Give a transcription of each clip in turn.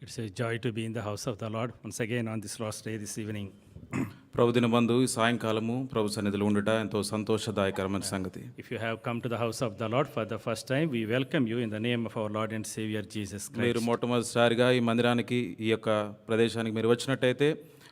It's a joy to be in the house of the Lord once again on this last day this evening. ప్రభు దినమందు ఈ సాయంకాలము ప్రభు సన్నిధిలో ఉండుట ఎంతో సంతోషదాయకరమైన సంగతి. If you have come to the house of the Lord for the first time, we welcome you in the name of our Lord and Savior Jesus Christ. మీరు మొట్టమొదటిసారిగా ఈ మందిరానికి ఈ యొక్క ప్రదేశానికి మీరు వచ్చినట్టయితే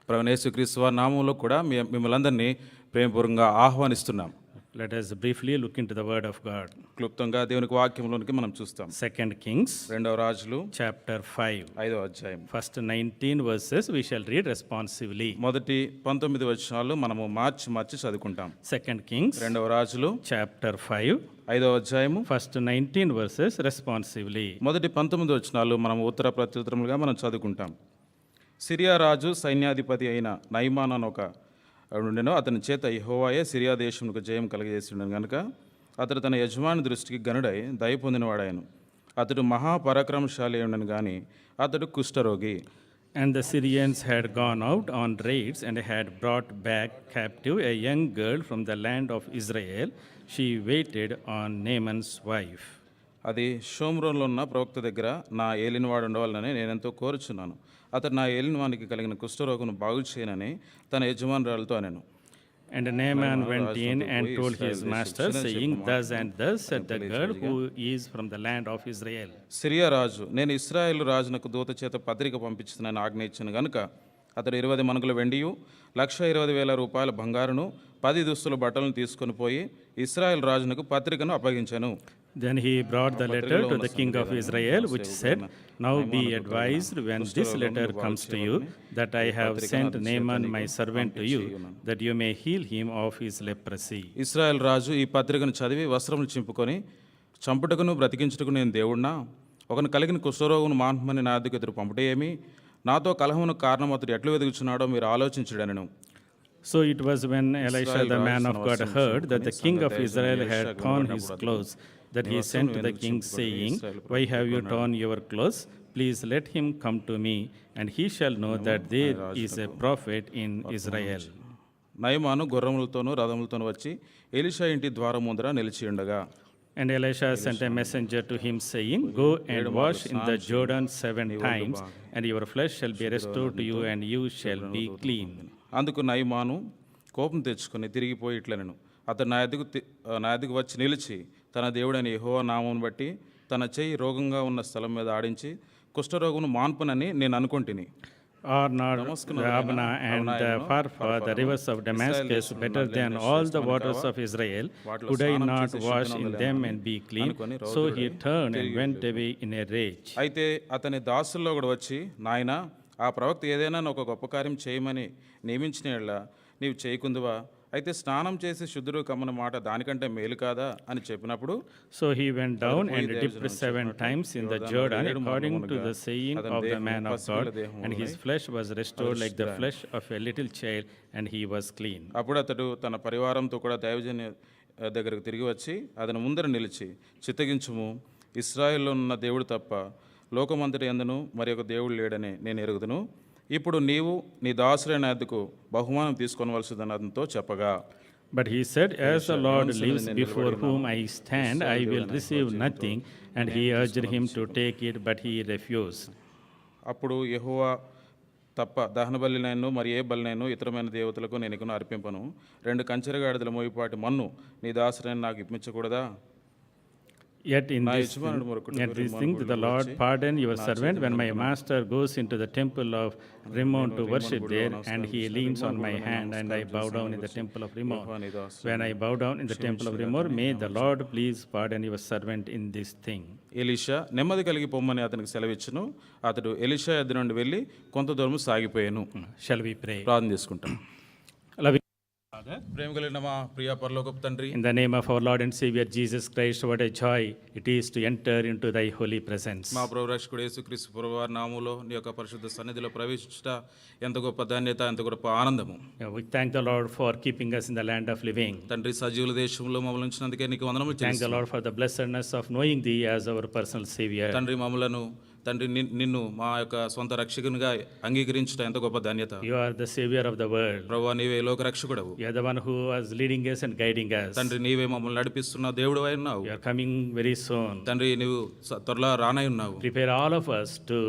ప్రభువైన యేసుక్రీస్తు వారి నామములో కూడా మిమ్మల్ని అందరినీ ప్రేమపూర్వకంగా ఆహ్వానిస్తున్నాం. Let us briefly look into the word of God. క్లుప్తంగా దేవునికి వాక్యంలోనికి మనం చూస్తాం. 2 Kings రెండవ రాజులు chapter 5. 5వ అధ్యాయం. First 19 verses we shall read responsively. మొదటి 19 వచనాలు మనము మార్చి చదువుకుంటాం. 2 Kings రెండవ రాజులు chapter 5. 5వ అధ్యాయము. First 19 verses responsively. మొదటి 19 వచనాలు మనం ఉత్తర ప్రత్యుత్తరములుగా మనం చదువుకుంటాం. సిరియా రాజు సైన్యాధిపతి అయిన నయమాన్ అని ఒక ఉండెను. అతని చేత యెహోవాయే సిరియా దేశమునకు జయం కలగజేసి ఉండను కనుక అతడు తన యజమాని దృష్టికి గనుడై దయ పొందినవాడాయను. అతడు మహాపరాక్రమశాలి ఉండను కానీ అతడు కుష్ఠరోగి. And the Syrians had gone out on raids and had brought back captive a young girl from the land of Israel. She waited on Naaman's wife. అది షోమ్రోన్లో ఉన్న ప్రవక్త దగ్గర నా ఏలినవాడు ఉండవాలని నేనెంతో కోరుచున్నాను. అతడు నా ఏలినవానికి కలిగిన కుష్ఠరోగమును బాగు చేయనని తన యజమానురాలతో అనెను. And Naaman went in and told his master, saying, Thus and thus said the girl who is from the land of Israel. Syria రాజు, నేను ఇశ్రాయేలు రాజునకు దూత చేత పత్రిక పంపించుతున్నాను ఆజ్ఞయించను గనుక అతడు 20 మణుగుల వెండియు 1,20,000 రూపాయల బంగారును 10 దుస్తుల బట్టలను తీసుకొని పోయి ఇశ్రాయేల్ రాజునకు పత్రికను అప్పగించెను. Then he brought the letter to the king of Israel, which said, Now be advised when this letter comes to you, that I have sent Naaman my servant to you, that you may heal him of his leprosy. Israel రాజు ఈ పత్రికను చదివి వస్త్రములు చింపుకొని, చంపుటకును బ్రతికించుటకు నేను దేవుడినా, ఒకను కలిగిన కుష్ఠరోగమును మాన్పమని నా యొద్దకు ఎదురు పంపుట ఏమి, నాతో కలహమునకు కారణం అతడు ఎట్లు వెతుకుచున్నాడో మీరు ఆలోచించుడనెను. So it was when Elisha the man of God heard that the king of Israel had torn his clothes, that he sent to the king, saying, Why have you torn your clothes? Please let him come to me, and he shall know that there is a prophet in Israel. నయమాను గుర్రములతోనూ రథములతోనూ వచ్చి Elisha ఇంటి ద్వారం ముందర నిలిచి ఉండగా, And Elisha sent a messenger to him, saying, Go and wash in the Jordan 7 times, and your flesh shall be restored to you, and you shall be clean. అందుకు నయమాను కోపం తెచ్చుకొని తిరిగిపోయి ఇట్లనెను, అతడు నా ఎదుగు వచ్చి నిలిచి తన దేవుడైన యెహోవా నామమును బట్టి తన చెయ్యి రోగంగా ఉన్న స్థలం మీద ఆడించి కుష్ఠరోగమును మాన్పునని నేను అనుకుంటుని. Are not Abana and the Pharpar, the rivers of Damascus, better than all the waters of Israel? Could I not wash in them and be clean? So he turned and went away in a rage. అయితే అతని దాసుల్లో కూడా వచ్చి, నాయనా, ఆ ప్రవక్త ఏదైనా ఒక గొప్ప కార్యం చేయమని నియమించిన యెడల నీవు చేయకుందువా? అయితే స్నానం చేసి శుద్ధుడు కమ్మన మాట దానికంటే మేలు కాదా అని చెప్పినప్పుడు, So he went down and dipped 7 times in the Jordan, according to the saying of the man of God, and his flesh was restored like the flesh of a little child, and he was clean. అప్పుడు అతడు తన పరివారంతో కూడా దైవజన దగ్గరకు తిరిగి వచ్చి అతని ముందర నిలిచి, చిత్తగించుము, ఇశ్రాయేల్లో ఉన్న దేవుడు తప్ప లోకమంతటి యందును మరి ఒక దేవుడు లేడని నేను ఎరుగుదును. ఇప్పుడు నీవు నీ దాసుడైన యొద్దకు బహుమానం తీసుకొనవలసిందని అతనితో చెప్పగా, But he said, As the Lord lives before whom I stand, I will receive nothing. And he urged him to take it, but he refused. అప్పుడు యెహోవా తప్ప దహన బలినైను మరి ఏ బలినైను ఇతరమైన దేవతలకు నేను ఇకను అర్పింపను. 2 కంచెరగాడిదల మోయిపాటి మన్ను నీ దాసుడైన నాకు ఇప్పించకూడదా? Yet in this thing the Lord pardon your servant when my master goes into the temple of Rimmon to worship there, and he leans on my hand, and I bow down in the temple of Rimmon. When I bow down in the temple of Rimmon, may the Lord please pardon your servant in this thing. Elisha నెమ్మది కలిగి పొమ్మని అతనికి సెలవిచ్చును. అతడు Elisha యొద్ద నుండి వెళ్ళి కొంత దూరం సాగిపోయాను. Shall we pray? ప్రార్థన చేసుకుంటాం. Loving ప్రేమ కలిగిన మా ప్రియ పరలోకపు తండ్రి, in the name of our Lord and Savior Jesus Christ, what a joy it is to enter into thy holy presence. మా ప్రభు రక్షకుడు యేసుక్రీస్తు ప్రభువారి నామములో నీ యొక్క పరిశుద్ధ సన్నిధిలో ప్రవేశించుట ఎంత గొప్ప ధన్యత, ఎంత గొప్ప ఆనందము. We thank the Lord for keeping us in the land of living. తండ్రి, సజీవుల దేశంలో మమ్మల్ని ఉంచినందుకే నీకు వందనములు Thank the చెల్లిస్తున్నాము. Lord for the blessedness of knowing thee as our personal Savior. తండ్రి, మమ్మలను తండ్రి నిన్ను మా యొక్క సొంత రక్షకునిగా అంగీకరించడం ఎంత గొప్ప ధన్యత. You are the savior of the world. ప్రభువా నీవే లోక రక్షకుడవు. You are the one who was leading us and guiding us. తండ్రి నీవే మమ్మల్ని నడిపిస్తున్న దేవుడు అయి ఉన్నావు. You are coming very soon. తండ్రి నీవు త్వరలో రానై ఉన్నావు. Prepare all of us to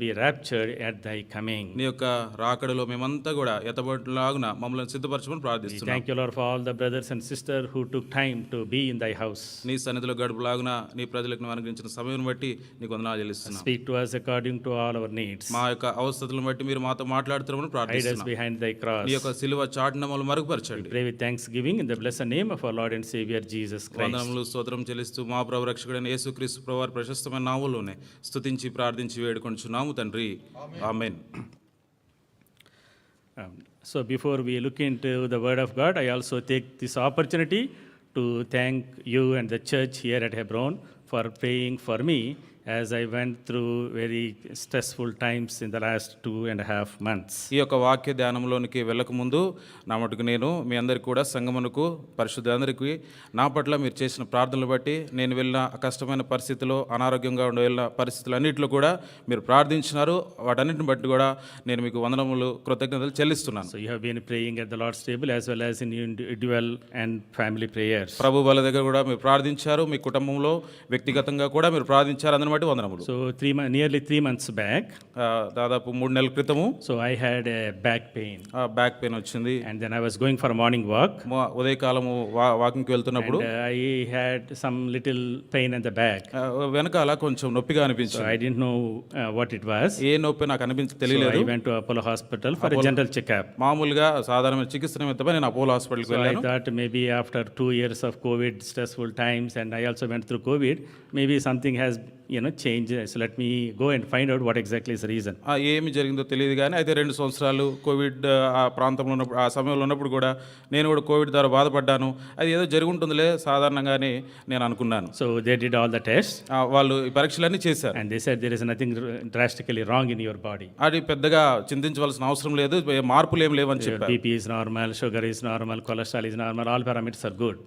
be raptured at thy coming. నీ యొక్క రాకడలో మేమంతా కూడా ఎత్తబడిలాగున మమ్మల్ని సిద్ధపరచమని ప్రార్థిస్తున్నాం. Thank you, Lord, for all the brothers and sisters who took time to be in thy house. నీ సన్నిధిలో గడుపులాగున నీ ప్రజలకు నువ్వు అనుగ్రహించిన సమయం బట్టి నీకు వందనాలు చెల్లిస్తున్నాం. Speak to us according to all our needs. మా యొక్క అవస్థలను బట్టి మీరు మాతో మాట్లాడుతున్నామని Hide us ప్రార్థిస్తున్నాం. behind thy cross. నీ యొక్క సిలువ చాటున మమ్మల్ని మరుగుపరచండి. Pray with thanksgiving in the blessed name of our Lord and Savior Jesus Christ. వందనములు స్తోత్రం చెల్లిస్తూ మా ప్రభు రక్షకుడైన యేసుక్రీస్తు ప్రభువారి ప్రశస్తమైన నామములోనే స్తుతించి ప్రార్థించి వేడుకొంచున్నాము తండ్రి. ఆమేన్. So before we look into the word of God, I also take this opportunity to thank you and the church here at Hebron for praying for me as I went through very stressful times in the last 2.5 months. ఈ యొక్క వాక్య ధ్యానంలోనికి వెళ్ళక ముందు నా మటుకు నేను మీ అందరికీ కూడా సంగమునకు పరిశుద్ధులందరికీ నా పట్ల మీరు చేసిన ప్రార్థనలు బట్టి నేను వెళ్ళిన కష్టమైన పరిస్థితిలో అనారోగ్యంగా వెళ్ళిన పరిస్థితులన్నింటిలో కూడా మీరు ప్రార్థించినారు. వాటన్నిటిని బట్టి కూడా నేను మీకు వందనములు కృతజ్ఞతలు చెల్లిస్తున్నాను. So you have been praying at the Lord's table as well as in individual and family prayers. ప్రభు వాళ్ళ దగ్గర కూడా మీరు ప్రార్థించారు, మీ కుటుంబంలో వ్యక్తిగతంగా కూడా మీరు ప్రార్థించారు. అందరి బట్టి వందనములు. So nearly 3 months back, దాదాపు 3 నెలల క్రితము so I had a back pain. Back pain వచ్చింది. And then I was going for a morning walk. ఉదయకాలము వాకింగ్కి వెళ్తున్నప్పుడు And I had some little pain in the back. వెనకాల కొంచెం నొప్పిగా So అనిపించింది. I didn't know what it was. ఏ నొప్పి నాకు So తెలియలేదు. I went to Apollo Hospital for a general checkup. మామూలుగా సాధారణ చికిత్స నిమిత్తమై నేను అపోలో హాస్పిటల్కి So I వెళ్ళాను. thought maybe after 2 years of COVID, stressful times, and I also went through COVID, maybe something has changed. So let me go and find out what exactly is the reason. ఏమి జరిగిందో తెలియదు కానీ అయితే 2 సంవత్సరాలు Covid ఆ ప్రాంతంలో ఉన్నప్పుడు ఆ సమయంలో ఉన్నప్పుడు కూడా నేను కూడా కోవిడ్ ద్వారా బాధపడ్డాను. అది ఏదో జరిగి ఉంటుందిలే సాధారణంగానే నేను అనుకున్నాను. So they did all the tests, వాళ్ళు ఈ పరీక్షలన్నీ చేశారు. and they said there is nothing drastically wrong in your body. అది పెద్దగా చింతించవలసిన అవసరం లేదు, మార్పులు ఏం లేవని Your చెప్పారు. BP is normal, sugar is normal, cholesterol is normal, all parameters are good.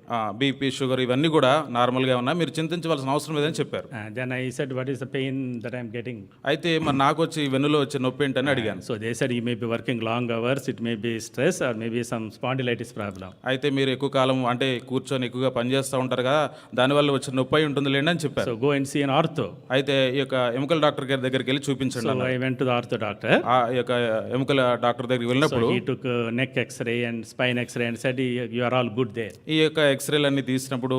BP sugar ఇవన్నీ కూడా నార్మల్గా ఉన్నాయి, మీరు చింతించవలసిన అవసరం లేదని చెప్పారు. Then I said, what is the pain that I am getting? అయితే మరి నాకు వచ్చి వెన్నులో వచ్చే నొప్పి ఏంటని అడిగాను. So they said you may be working long hours, it may be stress or maybe some spondylitis problem. అయితే మీరు ఎక్కువ కాలం అంటే కూర్చొని ఎక్కువగా పనిచేస్తూ ఉంటారు కదా, దానివల్ల వచ్చే నొప్పి అయి ఉంటుంది లేండి అని చెప్పారు. So go and see an ortho. అయితే ఈ యొక్క ఎముకల డాక్టర్ గారి దగ్గరికి వెళ్ళి చూపించండి So అన్నారు. I went to the ortho doctor. ఆ యొక్క ఎముకల డాక్టర్ దగ్గరికి వెళ్ళినప్పుడు So he took a neck x-ray and spine x-ray and said you are all good there. ఈ యొక్క ఎక్స్రేలు అన్ని తీసినప్పుడు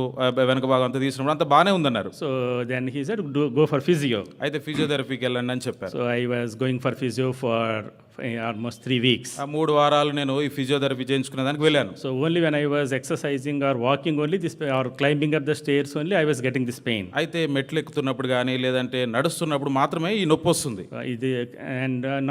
వెనక భాగం అంతా తీసినప్పుడు అంతా బాగానే ఉందన్నారు. So then he said go for physio. అయితే ఫిజియోథెరపీకి వెళ్ళండి అని చెప్పారు. So I was going for physio for almost 3 weeks. ఆ 3 వారాలు నేను ఈ ఫిజియోథెరపీ చేయించుకునే దానికి వెళ్ళాను. So only when I was exercising or walking only this or climbing up the stairs only I was getting this pain. అయితే మెట్లు ఎక్కుతున్నప్పుడు కానీ లేదంటే నడుస్తున్నప్పుడు మాత్రమే ఈ నొప్పి వస్తుంది.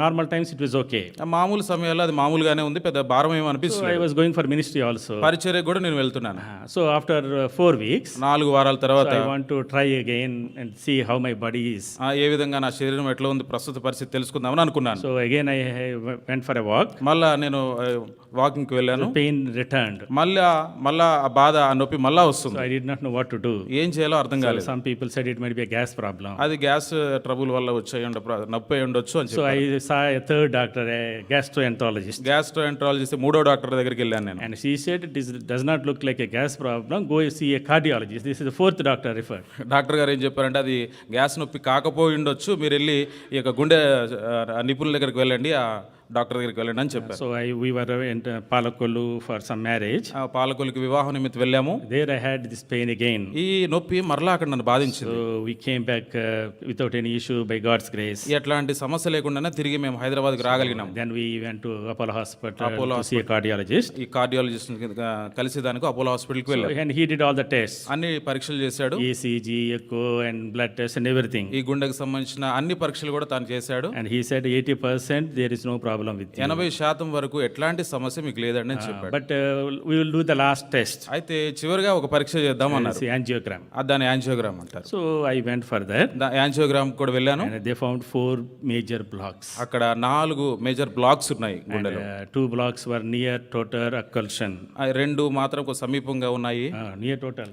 Normal times it was okay. ఆ మామూలు సమయాల్లో అది మామూలుగానే ఉంది, పెద్ద భారం ఏమో So అనిపిస్తుంది. I was going for ministry also. పరిచర్య కూడా నేను వెళ్తున్నాను. So after 4 weeks, 4 వారాల తర్వాత so I want to try again and see how my body is. ఏ విధంగా నా శరీరం ఎట్లా ఉంది ప్రస్తుత పరిస్థితి తెలుసుకుందామని అనుకున్నాను. So again I went for a walk. మళ్ళా నేను వాకింగ్కి వెళ్ళాను. The pain returned. మళ్ళా ఆ బాధ ఆ నొప్పి మళ్ళా So వస్తుంది. I did not know what to do. ఏం చేయాలో అర్థం So కాలేదు. some people said it might be a gas problem. అది గ్యాస్ ట్రబుల్ వల్ల వచ్చే నొప్పి అయి ఉండొచ్చు అని So చెప్పి I saw a third doctor, a gastroenterologist. Gastroenterologist 3వ డాక్టర్ దగ్గరికి వెళ్ళాను నేను. And she said does not look like a gas problem. Go see a cardiologist. This is the 4th doctor referred. Doctor గారు ఏం చెప్పారంటే అది gas నొప్పి కాకపోయి ఉండొచ్చు, మీరు వెళ్ళి ఈ యొక్క గుండె నిపుణుల దగ్గరికి వెళ్ళండి, ఆ డాక్టర్ దగ్గరికి వెళ్ళండి అని చెప్పారు. So we were in Palakolu for some marriage. ఆ పాలకులకి వివాహం నిమిత్తం వెళ్ళాము. There I had this pain again. ఈ నొప్పి మరలా అక్కడ నన్ను బాధించింది. So we came back without any issue by God's grace. ఎట్లాంటి సమస్య లేకుండానే తిరిగి మేము హైదరాబాద్కి రాగలిగినాం. Then we went to Apollo Hospital to see a cardiologist. ఈ కార్డియాలజిస్ట్ కలిసి దానికి అపోలో హాస్పిటల్కి వెళ్ళాం. And he did all the tests. అన్ని పరీక్షలు చేశాడు. ECG, echo and blood tests and everything. ఈ గుండెకి సంబంధించిన అన్ని పరీక్షలు కూడా తాను చేశాడు. And he said 80% there is no problem problem with you. 80% వరకు ఎట్లాంటి సమస్య మీకు లేదండి అని చెప్పాడు. But we will do the last test. అయితే చివరిగా ఒక పరీక్ష చేద్దామన్నారు. It's angiogram. దాన్ని యాంజియోగ్రామ్ అంటారు. So I went for that. Angiogram కూడా వెళ్ళాను. And they found 4 major blocks. అక్కడ 4 మేజర్ బ్లాక్స్ ఉన్నాయి గుండెలో. 2 blocks were near total occlusion. 2 మాత్రం సమీపంగా ఉన్నాయి. Near total,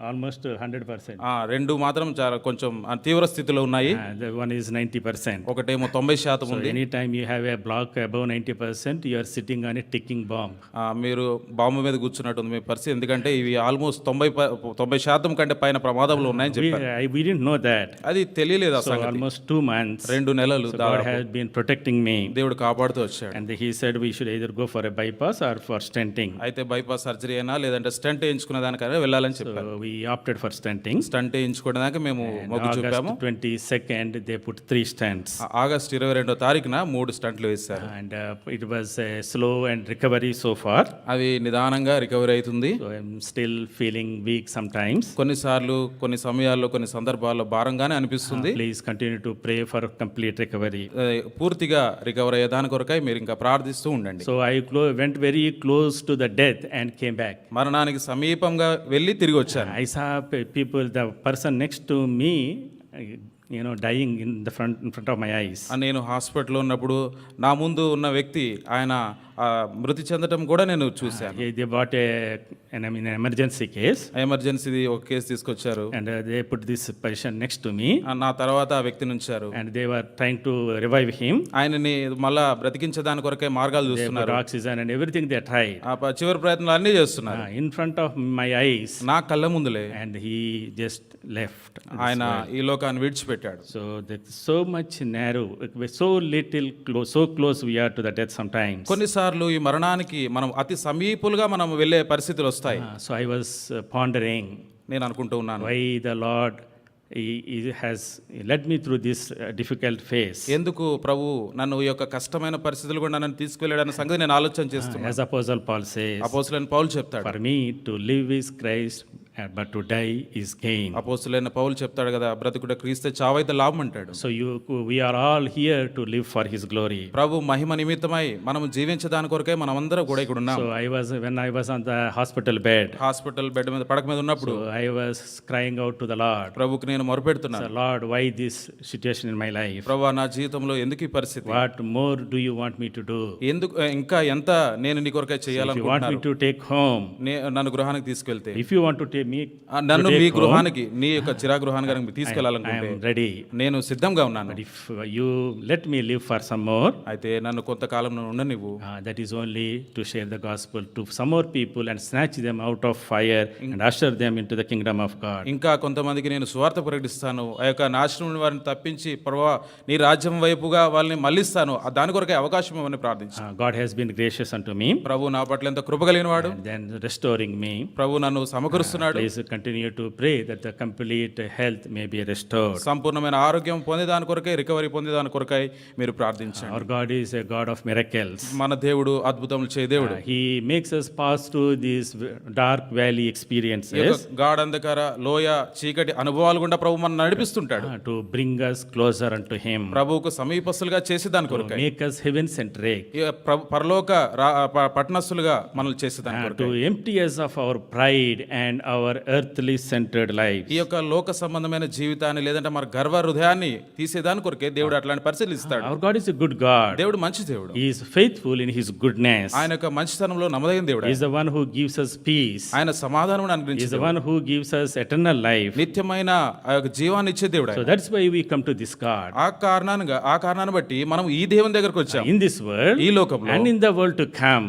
almost 100%. 2 మాత్రం చాలా కొంచెం తీవ్ర స్థితిలో ఉన్నాయి. The one is 90%. ఒకటేమో 90% So ఉంది. anytime you have a block above 90%, you are sitting on a ticking bomb. మీరు బాంబు మీద కూర్చున్నట్టుంది మీ పరిస్థితి. ఎందుకంటే ఇవి ఆల్మోస్ట్ 90% కంటే పైన ప్రమాదంలో ఉన్నాయని చెప్పారు. We didn't know that. అది తెలియలేదు ఆ So సంగతి. almost 2 months, 2 నెలలు God has been protecting me. దేవుడు కాపాడుతూ వచ్చాడు. And he said we should either go for a bypass or for stenting. అయితే బైపాస్ సర్జరీ అయినా లేదంటే స్టంట్ వేయించుకునే దానికైనా వెళ్ళాలని చెప్పారు. So we opted for stenting. Stent వేయించుకోవడానికి మేము మొగ్గు చూపాము. August 22nd, they put 3 stents. August 22వ తారీఖున 3 స్టంట్లు వేశారు. And it was a slow and recovery so far. అవి నిదానంగా రికవరీ అవుతుంది. So I'm still feeling weak sometimes. కొన్నిసార్లు కొన్ని సమయాల్లో కొన్ని సందర్భాల్లో భారంగానే అనిపిస్తుంది. Please continue to pray for complete recovery. పూర్తిగా రికవర్ అయ్యే దాని కొరకై మీరు ఇంకా ప్రార్థిస్తూ ఉండండి. So I went very close to the death and came back. మరణానికి సమీపంగా వెళ్ళి తిరిగి వచ్చాను. I saw people, the person next to me, dying in front of my eyes. నేను హాస్పిటల్లో ఉన్నప్పుడు నా ముందు ఉన్న వ్యక్తి ఆయన మృతి చెందడం కూడా నేను చూశాను. They brought an emergency case. Emergency ఒక కేసు తీసుకొచ్చారు. And they put this patient next to me. నా తర్వాత ఆ వ్యక్తిని ఉంచారు. And they were trying to revive him. ఆయనని మళ్ళా బ్రతికించే దాని కొరకే మార్గాలు They put చూస్తున్నారు. oxygen and everything they tried. చివరి ప్రయత్నాలు అన్నీ చేస్తున్నారు. In front of my eyes. నా కళ్ళ ముందులే. And he just left. ఆయన ఈ లోకాన్ని విడిచిపెట్టాడు. So so much narrow, so little close, so close we are to the death sometimes. కొన్నిసార్లు ఈ మరణానికి మనం అతి సమీపులుగా మనం వెళ్ళే పరిస్థితులు వస్తాయి. So I was pondering, నేను అనుకుంటూ ఉన్నాను, why the Lord he has led me through this difficult phase. ఎందుకు ప్రభు నన్ను ఈ యొక్క కష్టమైన పరిస్థితులు కూడా నన్ను తీసుకెళ్ళాడన్న సంగతి నేను ఆలోచన చేస్తున్నాను. As Apostle Paul says, అపోస్తలుడైన పౌలు చెప్తాడు, for me to live is Christ, but to die is gain. అపోస్తలుడైన పౌలు చెప్తాడు కదా, బ్రతుకుట క్రీస్తే చావైతే లాభం అంటాడు. So we are all here to live for his glory. ప్రభు మహిమ నిమిత్తమై మనం జీవించే దాని కొరకే మనం అందరం కూడా ఇక్కడ ఉన్నాం. So when I was on the hospital bed, hospital bed మీద పడక మీద ఉన్నప్పుడు so I was crying out to the Lord. ప్రభుకి నేను మొరపెడుతున్నాను, So Lord, why this situation in my life? ప్రభువా నా జీవితంలో ఎందుకు ఈ పరిస్థితి? What more do you want me to do? ఎందుకు ఇంకా ఎంత నేను నీ కొరకే If you want చేయాలనుకుంటున్నాను? me to take home, నన్ను గృహానికి తీసుకెళ్తే, if you want to take me, నన్ను to మీ take home, గృహానికి నీ యొక్క చిరాగృహానికి కనుక I తీసుకెళ్లాలనుకుంటే am ready. నేను సిద్ధంగా ఉన్నాను. But if you let me live for some more, అయితే నన్ను కొంతకాలం నువ్వు ఉండనివ్వు. that is only to share the gospel to some more people and snatch them out of fire and usher them into the kingdom of God. ఇంకా కొంతమందికి నేను సువార్త ప్రకటిస్తాను, ఆ యొక్క నాశనం నుండి వారిని తప్పించి ప్రభువా నీ రాజ్యం వైపుగా వాళ్ళని మళ్ళిస్తాను, దాని కొరకే అవకాశం ఇవ్వమని ప్రార్థించాను. God has been gracious unto me, ప్రభు నా పట్ల ఎంత కృప కలిగిన వాడు, and then restoring me. ప్రభు నన్ను సమకూరుస్తున్నాడు. Please continue to pray that the complete health may be restored. సంపూర్ణమైన ఆరోగ్యం పొందేదాని కొరకై, రికవరీ పొందేదాని కొరకై మీరు ప్రార్థించండి. Our God is a God of miracles. మన దేవుడు అద్భుతములు చేయ దేవుడు. He makes us pass through these dark valley ఈ యొక్క experiences గాఢంధకార లోయ చీకటి అనుభవాలు గుండా ప్రభు మనం నడిపిస్తుంటాడు. to bring us closer unto Him, ప్రభువుకు సమీపస్తులుగా చేసి దాని కొరకై, make us heaven-centric, పరలోక పట్టణస్థులుగా మనల్ని చేసి దాని కొరకై, to empty us of our pride and our earthly centered lives. ఈ యొక్క లోక సంబంధమైన జీవితాన్ని లేదంటే మన గర్వ హృదయాన్ని తీసేదాని కొరకే దేవుడు అట్లాంటి పరిస్థితులు ఇస్తాడు. Our God is a good God. దేవుడు మంచి దేవుడు. He is faithful in His goodness. ఆయన యొక్క మంచితనంలో నమ్మదగిన దేవుడు. He is the one who gives us peace. ఆయన సమాధానం He is అనుగ్రహించే the one who gives us eternal life. నిత్యమైన ఆ యొక్క జీవాన్ని ఇచ్చే దేవుడు. So that's why we come to this God. ఆ కారణాన్ని బట్టి మనం ఈ దేవుని దగ్గరకు వచ్చాం. In this world ఈ లోకంలో and in the world to come,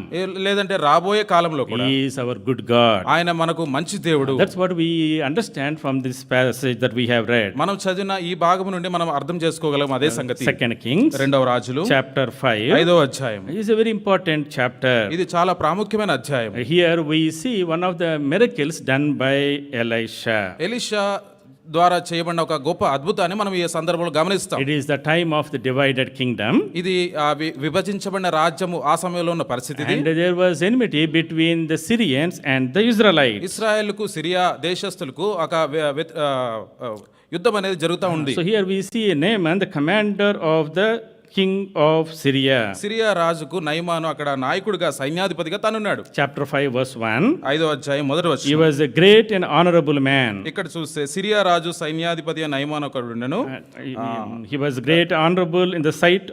లేదంటే రాబోయే కాలంలో కూడా He is our good God. ఆయన మనకు మంచి దేవుడు. That's what we understand from this passage that we have read. మనం చదివిన ఈ భాగం నుండి మనం అర్థం చేసుకోగలం అదే సంగతి. 2 Kings, రెండవ రాజులు chapter 5. 5వ అధ్యాయం. It is a very important chapter. ఇది చాలా ప్రాముఖ్యమైన అధ్యాయం. Here we see one of the miracles done by Elisha. Elisha ద్వారా చేయబడిన ఒక గొప్ప అద్భుతాన్ని మనం ఈ సందర్భంలో గమనిస్తాం. It is the time of the divided kingdom. ఇది విభజించబడిన రాజ్యము ఆ సమయంలో ఉన్న పరిస్థితి. And there was enmity between the Syrians and the Israelites. ఇశ్రాయేలుకు సిరియా దేశస్థులకు ఒక యుద్ధం అనేది జరుగుతూ ఉంది. So here we see Naaman, the commander of the king of Syria. Syria రాజుకు నయమాను అక్కడ నాయకుడిగా సైన్యాధిపతిగా తనున్నాడు. Chapter 5 verse 1. 5వ అధ్యాయం మొదటి He వచనం. was a great and honorable man. ఇక్కడ చూస్తే సిరియా రాజు సైన్యాధిపతి అయిన నయమాను ఒకడు ఉండెను. He was great honorable in the sight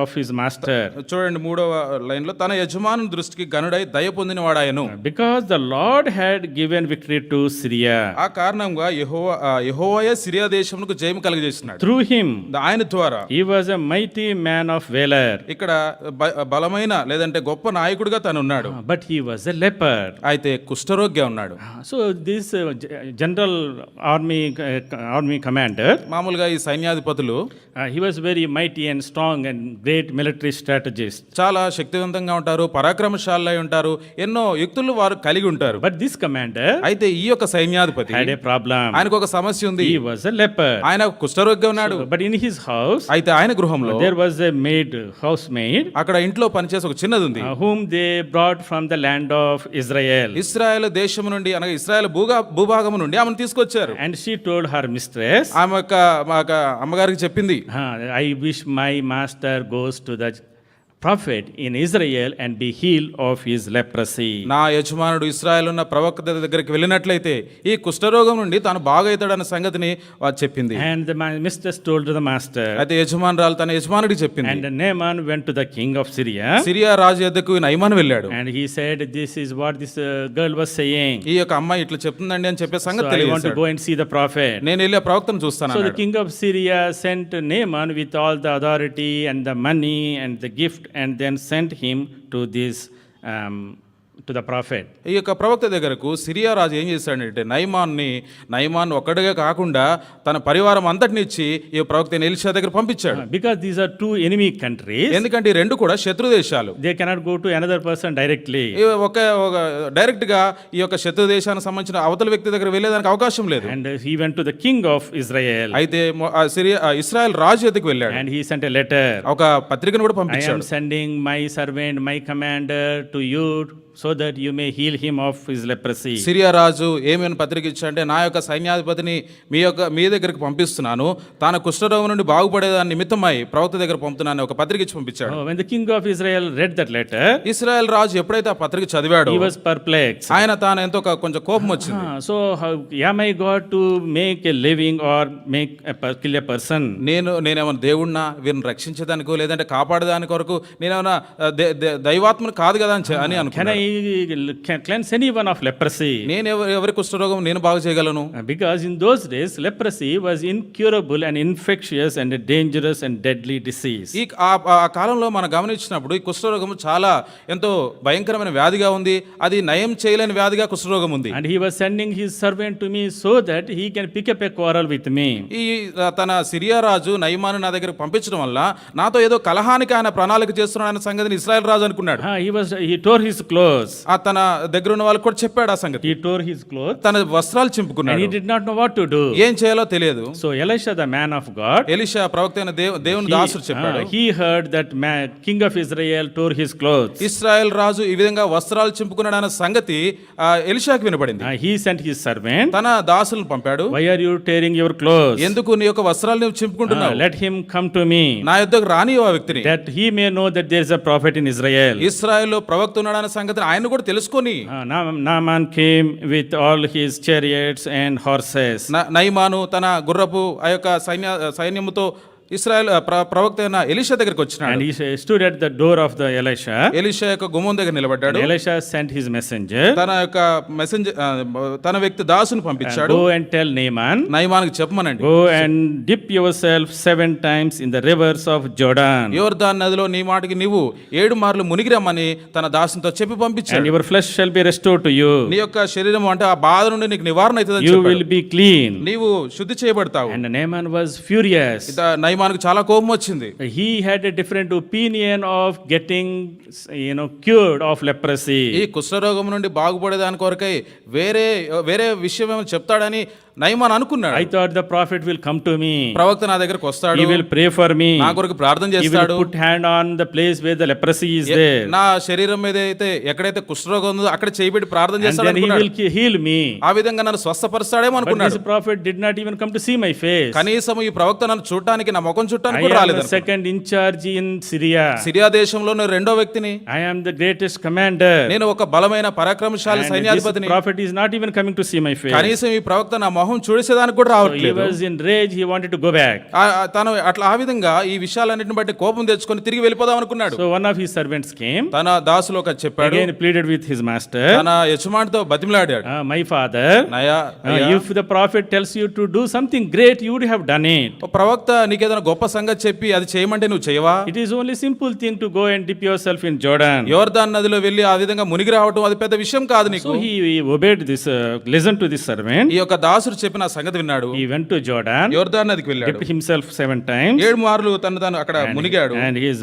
of his master. చూడండి 3వ లైన్ లో తన యజమాను దృష్టికి గనుడై దయ పొందిన వాడాయను. Because the Lord had given victory to Syria. ఆ కారణంగా యెహోవాయే సిరియా దేశమునకు జయం కలుగజేసినాడు. Through him, ఆయన ద్వారా he was a mighty man of valor. ఇక్కడ బలమైన లేదంటే గొప్ప నాయకుడిగా తను ఉన్నాడు. But he was a leper. అయితే కుష్ఠరోగిగా ఉన్నాడు. So this general army commander, మామూలుగా ఈ సైన్యాధిపతులు he was very mighty and strong and great military strategist. చాలా శక్తివంతంగా ఉంటారు, పరాక్రమశాలై ఉంటారు, ఎన్నో యుక్తులు వారు కలిగి ఉంటారు. But this commander అయితే ఈ యొక్క సైన్యాధిపతి had a problem. ఆయనకు ఒక సమస్య ఉంది. He was a leper. ఆయన కుష్ఠరోగిగా ఉన్నాడు. But in his house, అయితే ఆయన గృహంలో there was a housemaid, అక్కడ ఇంట్లో పనిచేసే ఒక చిన్నది ఉంది. whom they brought from the land of Israel. Israel దేశం నుండి అనగా ఇశ్రాయేల్ భూభాగం నుండి ఆమెను తీసుకొచ్చారు. And she told her mistress, ఆమె యొక్క అమ్మగారికి చెప్పింది, I wish my master goes to the prophet in Israel and be healed of his leprosy. నా యజమానుడు ఇశ్రాయేల్ ఉన్న ప్రవక్త దగ్గరికి వెళ్ళినట్లయితే ఈ కుష్ఠరోగం నుండి తాను బాగైతాడన్న సంగతిని వారు చెప్పింది. And the mistress told the master. అయితే యజమానురాలు తన యజమానుడికి చెప్పింది. And Naaman went to the king of Syria. Syria రాజు యొద్దకు నయమాను వెళ్ళాడు. And he said, this is what this girl was saying. ఈ యొక్క అమ్మాయి ఇట్లా చెప్తుందండి అని చెప్పే So సంగతి I want to తెలియజేశాడు. go and see the prophet. నేను వెళ్ళి ఆ ప్రవక్తను చూస్తాను So the అన్నాడు. king of Syria sent Naaman with all the authority and the money and the gift, and then sent him to this to the prophet. ఈ యొక్క ప్రవక్త దగ్గరకు సిరియా రాజు ఏం చేశాడంటే నయమాన్ ఒక్కడిగా కాకుండా తన పరివారం అంతటిని ఇచ్చి ఈ ప్రవక్త ఎలీషా దగ్గర పంపించాడు. Because these are two enemy countries, ఎందుకంటే ఈ రెండు కూడా శత్రు దేశాలు. they cannot go to another person directly. ఒక డైరెక్ట్ గా ఈ యొక్క శత్రు దేశానికి సంబంధించిన అవతల వ్యక్తి దగ్గర వెళ్ళేదానికి అవకాశం లేదు. And he went to the king of Israel. అయితే ఇశ్రాయేల్ రాజు దగ్గరికి వెళ్ళాడు. And he sent a letter. ఒక పత్రికను కూడా I am పంపించాడు. sending my servant, my commander to you, so that you may heal him of his leprosy. Syria రాజు ఏమైనా పత్రిక ఇచ్చాడంటే, నా యొక్క సైన్యాధిపతిని మీ దగ్గరికి పంపిస్తున్నాను, తాను కుష్ఠరోగం నుండి బాగుపడేదాని నిమిత్తమై ప్రవక్త దగ్గర పంపుతున్నాను ఒక పత్రిక ఇచ్చి పంపించాడు. When the king of Israel read that letter, Israel రాజు ఎప్పుడైతే ఆ పత్రిక చదివాడో he was perplexed. ఆయన తాను ఎంతో కొంచెం కోపం వచ్చింది. So how am I God to make a living or kill a person? నేనేమన్నా దేవుణ్ణా వీరిని రక్షించేదానికో లేదంటే కాపాడేదాని కొరకు నేనేమన్నా దైవాత్మను కాదు కదా అని అనుకున్నాను. Can cleanse anyone of leprosy? నేను ఎవరి కుష్ఠరోగం నేను బాగు చేయగలను? Because in those days leprosy was incurable and infectious and a dangerous and deadly disease. ఆ కాలంలో మనం గమనించినప్పుడు ఈ కుష్ఠరోగం చాలా ఎంతో భయంకరమైన వ్యాధిగా ఉంది. అది నయం చేయలేని వ్యాధిగా కుష్ఠరోగం ఉంది. And he was sending his servant to me so that he can pick up a quarrel with me. ఈ తన సిరియా రాజు నయమాను నా దగ్గర పంపించడం వల్ల నాతో ఏదో కలహానికి ఆయన ప్రణాళిక చేస్తున్నాడన్న సంగతిని ఇశ్రాయేల్ రాజు అనుకున్నాడు. He tore his clothes. తన దగ్గర ఉన్న వాళ్ళకి కూడా చెప్పాడు ఆ సంగతి. He tore his clothes. తన వస్త్రాలు And చింపుకున్నాడు. he did not know what to do. ఏం చేయాలో తెలియదు. So Elisha, the man of God, Elisha ప్రవక్త అయిన దేవుని దాసుడు చెప్పాడు. he heard that king of Israel tore his clothes. Israel రాజు ఈ విధంగా వస్త్రాలు చింపుకున్నాడు అన్న సంగతి ఎలీషాకి వినపడింది. He sent his servant. తన దాసులను పంపాడు. Why are you tearing your clothes? ఎందుకు నీ యొక్క వస్త్రాలు నువ్వు చింపుకుంటున్నావు? Let him come to me, నా యొద్దకు రాని ఆ వ్యక్తిని, that he may know that there is a prophet in Israel. ఇశ్రాయేల్లో ప్రవక్త ఉన్నాడు అన్న సంగతిని ఆయన కూడా తెలుసుకొని Naaman came with all his chariots and horses. నయమాను తన గుర్రపు ఆ యొక్క సైన్యముతో ఇశ్రాయేల్ ప్రవక్త అయిన ఎలీషా దగ్గరికి వచ్చినాడు. And he stood at the door of the Elisha. Elisha యొక్క గుమ్మం దగ్గర నిలబడ్డాడు. And Elisha sent his messenger. తన యొక్క తన వ్యక్తి దాసుని పంపించాడు. Go and tell Naaman. నయమానుకు చెప్పమనండి. Go and dip yourself 7 times in the rivers of Jordan. యోర్దాను నదిలో నీ మాటకి నీవు 7 మార్లు మునిగిరమ్మని తన దాసునితో చెప్పి And పంపించాడు. your flesh shall be restored to you. నీ యొక్క శరీరం అంటే ఆ బాధ నుండి నీకు నివారణ అవుతుందని You చెప్పాడు. will be clean. నీవు శుద్ధి చేయబడతావు. And Naaman was furious. నయమానుకు చాలా కోపం వచ్చింది. He had a different opinion of getting, cured of leprosy. ఈ కుష్ఠరోగం నుండి బాగుపడేదాని కొరకై వేరే విషయం ఏమైనా చెప్తాడని నయమాన్ అనుకున్నాడు. I thought the prophet will come to me. ప్రవక్త నా దగ్గరకు వస్తాడు, He will pray for me. నా కొరకు ప్రార్థన He will చేస్తాడు, put hand on the place where the leprosy is there. నా శరీరం మీద అయితే ఎక్కడైతే కుష్ఠరోగం ఉందో అక్కడ చేయబెట్టి ప్రార్థన And చేస్తాడు then he అనుకున్నాడు. will heal me. ఆ విధంగా నన్ను స్వస్థపరుస్తాడేమో But అనుకున్నాడు. this prophet did not even come to see my face. కనీసం ఈ ప్రవక్త నన్ను చూడటానికి, నా ముఖం I చూడటానికి కూడా am రాలేదు. the second in charge in Syria. Syria దేశంలో నేను రెండో వ్యక్తిని, I am the greatest commander. నేను ఒక బలమైన పరాక్రమశాలి And this సైన్యాధిపతిని. prophet is not even coming to see my face. కనీసం ఈ ప్రవక్త నా మొహం చూసేదానికి కూడా So he రావట్లేదు. was in rage. He wanted to go back. తను అట్లా ఆ విధంగా ఈ విషయాలన్నిటిని బట్టి కోపం తెచ్చుకొని తిరిగి వెళ్ళిపోదాం అనుకున్నాడు. So one of his servants came. తన దాసులు ఒక చెప్పాడు, Again pleaded with his master. తన యజమానితో బతిమలాడాడు, My father, నయా if the prophet tells you to do something great, you would have done it. ఓ ప్రవక్త నీకేదైనా గొప్ప సంగతి చెప్పి అది చేయమంటే నువ్వు చేయవా? It is only simple thing to go and dip yourself in Jordan. యోర్దాన్ నదిలో వెళ్ళి ఆ విధంగా మునిగి రావటం అది పెద్ద విషయం కాదు నీకు. So he obeyed this, listened to this servant. ఈ యొక్క దాసుడు చెప్పిన సంగతి విన్నాడు, He went to Jordan, యోర్దాన్ నదికి వెళ్ళాడు, dipped himself 7 times, 7 మార్లు తను అక్కడ మునిగాడు. and his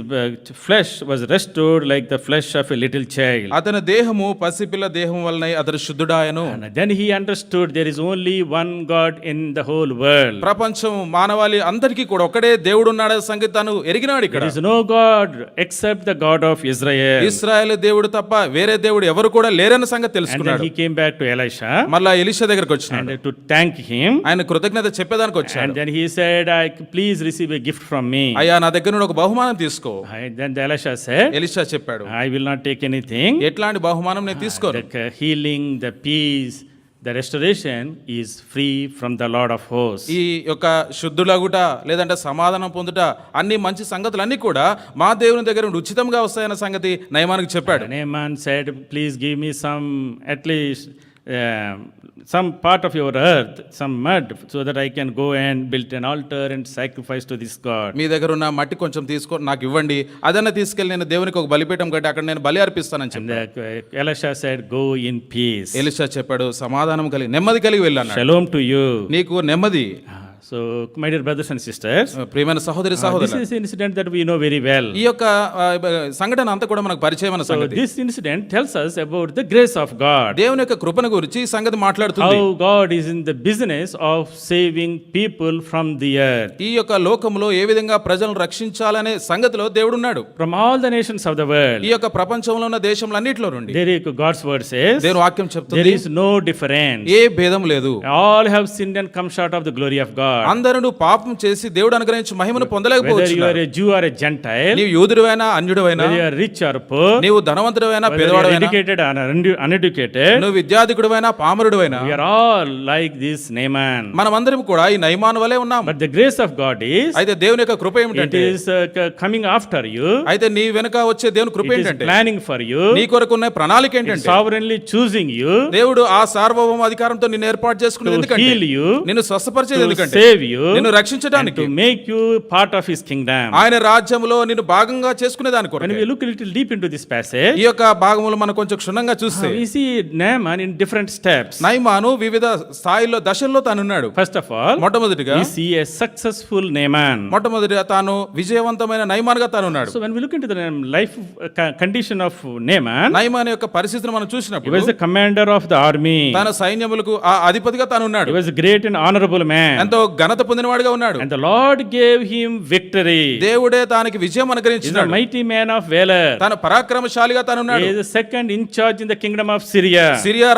flesh was restored like the flesh of a little child. అతని దేహము పసిపిల్ల దేహం వలన అతడు శుద్ధుడాయను. And then he understood there is only one God in the whole world. ప్రపంచం మానవాళి అందరికీ కూడా ఒకడే దేవుడు ఉన్నాడనే సంగతి తను ఎరిగినాడు. ఇక్కడ There is no God except the God of Israel. ఇశ్రాయేలు దేవుడు తప్ప వేరే దేవుడు ఎవరు కూడా లేరన్న సంగతి And then తెలుసుకున్నాడు. he came back to Elisha మళ్ళా ఎలీషా దగ్గరికి వచ్చినాడు, and to thank him. ఆయన కృతజ్ఞత చెప్పేదానికి And వచ్చాడు. then he said, please receive a gift from me. అయ్యా నా దగ్గర నుండి ఒక బహుమానం తీసుకో. Then the Elisha said, Elisha చెప్పాడు, I will not take anything. ఎట్లాంటి బహుమానం నేను తీసుకోను. The healing, the peace, the restoration is free from the Lord of hosts. ఈ యొక్క శుద్ధులగుట లేదంటే సమాధానం పొందుట అన్ని మంచి సంగతులన్నీ కూడా మా దేవుని దగ్గర నుండి ఉచితంగా వస్తాయన్న సంగతి నయమానికి చెప్పాడు. Naaman said, please give me some, at least some part of your earth, some mud, so that I can go and build an altar and sacrifice to this God. మీ దగ్గర ఉన్న మట్టి కొంచెం తీసుకొని నాకు ఇవ్వండి, అదన్నా తీసుకెళ్ళి నేను దేవునికి ఒక బలిపీఠం కట్టి అక్కడ నేను బలి అర్పిస్తానని And చెప్పాడు. Elisha said, go in peace. Elisha చెప్పాడు, సమాధానం కలిగి నెమ్మది కలిగి వెళ్ళాను, Shalom to you. నీకు నెమ్మది. So, my dear brothers and sisters, ప్రియమైన సహోదరి this సహోదరులు, is an incident that we know very well. ఈ యొక్క సంఘటన అంతా కూడా మనకు పరిచయమైన So, సంగతి. this incident tells us about the grace of God. దేవుని యొక్క కృపను గురించి ఈ సంగతి మాట్లాడుతుంది. How God is in the business of saving people from the earth. ఈ యొక్క లోకంలో ఏ విధంగా ప్రజలను రక్షించాలనే సంగతిలో దేవుడు ఉన్నాడు. From all the nations of the world, ఈ యొక్క ప్రపంచంలో ఉన్న దేశంలన్నిటిలో నుండి there is, God's word says, దేవుని వాక్యం there చెప్తుంది, is no difference. ఏ భేదం లేదు. All have sinned and come short of the glory of God. అందరూ పాపం చేసి దేవుడు అనుగ్రహించి మహిమను Whether you పొందలేకపోవచ్చు. are a Jew or a Gentile, నీవు యూదుడివైనా అన్యుడివైనా, whether you are rich or poor, నీవు ధనవంతుడివైనా whether you are పేదవాడైనా, educated or uneducated, నువ్వు విద్యాధికుడివైనా పామరుడివైనా, we are all like this Naaman. మనమందరం కూడా ఈ నయమాను వలె ఉన్నాం. But the grace of God is, అయితే దేవుని యొక్క కృప it ఏమిటంటే, is coming after you. అయితే నీ వెనుక వచ్చే దేవుని కృప It is ఏంటంటే, planning for you. నీ కొరకు ఉన్న ప్రణాళిక It is ఏంటంటే, sovereignly choosing you దేవుడు ఆ సార్వభౌమ అధికారంతో నిన్ను ఏర్పాటు చేసుకునేది to ఎందుకంటే, heal you, నిన్ను స్వస్థపరిచేది to ఎందుకంటే, save you, నిన్ను and రక్షించడానికి, to make you part of His kingdom. ఆయన రాజ్యంలో నిన్ను భాగంగా చేసుకునే దాని When కొరకు. we look a little deep into this passage, ఈ యొక్క భాగములు మనం కొంచెం క్షుణ్ణంగా చూస్తే, we see Naaman in different steps. నయమాను వివిధ స్థాయిల్లో దశల్లో తానున్నాడు. First of all, మొట్టమొదటిగా we see a successful Naaman. మొట్టమొదటిగా తాను విజయవంతమైన నయమానుగా తానున్నాడు. So when we look into the life condition of Naaman, నయమాను యొక్క పరిస్థితిని మనం he చూసినప్పుడు was a commander of the army. తన సైన్యములకు ఆ అధిపతిగా తాను He ఉన్నాడు. was a great and honorable man. ఎంతో ఘనత పొందినవాడిగా ఉన్నాడు. And the Lord gave him victory. దేవుడే తానికి విజయం He is a అనుగ్రహించినాడు. mighty man of valor. తన పరాక్రమశాలిగా తానున్నాడు. He is the second in charge in the kingdom of Syria, Syria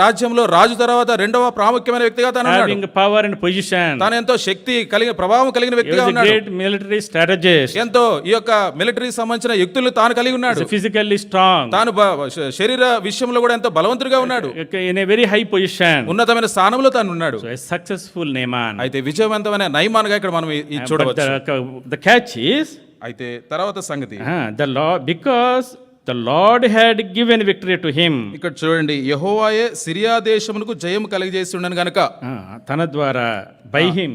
రాజ్యంలో రాజు తర్వాత రెండవ ప్రాముఖ్యమైన వ్యక్తిగా తానున్నాడు. having power and position. తాను ఎంతో శక్తి కలిగిన ప్రభావం కలిగిన He was వ్యక్తిగా a ఉన్నాడు. great military strategist. ఎంతో ఈ యొక్క మిలిటరీ సంబంధించిన యుక్తులు తాను కలిగి He ఉన్నాడు. is physically strong, తాను శరీర విషయంలో కూడా ఎంతో బలవంతుడిగా ఉన్నాడు. in a very high position. ఉన్నతమైన స్థానంలో తాను ఉన్నాడు. So a successful Naaman. అయితే విజయవంతమైన నయమానుగా ఇక్కడ మనం ఇది But చూడవచ్చు. the catch is, అయితే తర్వాత సంగతి the Lord, because the Lord had given victory to him. ఇక్కడ చూడండి, యెహోవాయే సిరియా దేశమునకు జయం కలిగజేసి ఉండను గనుక తన ద్వారా, by him.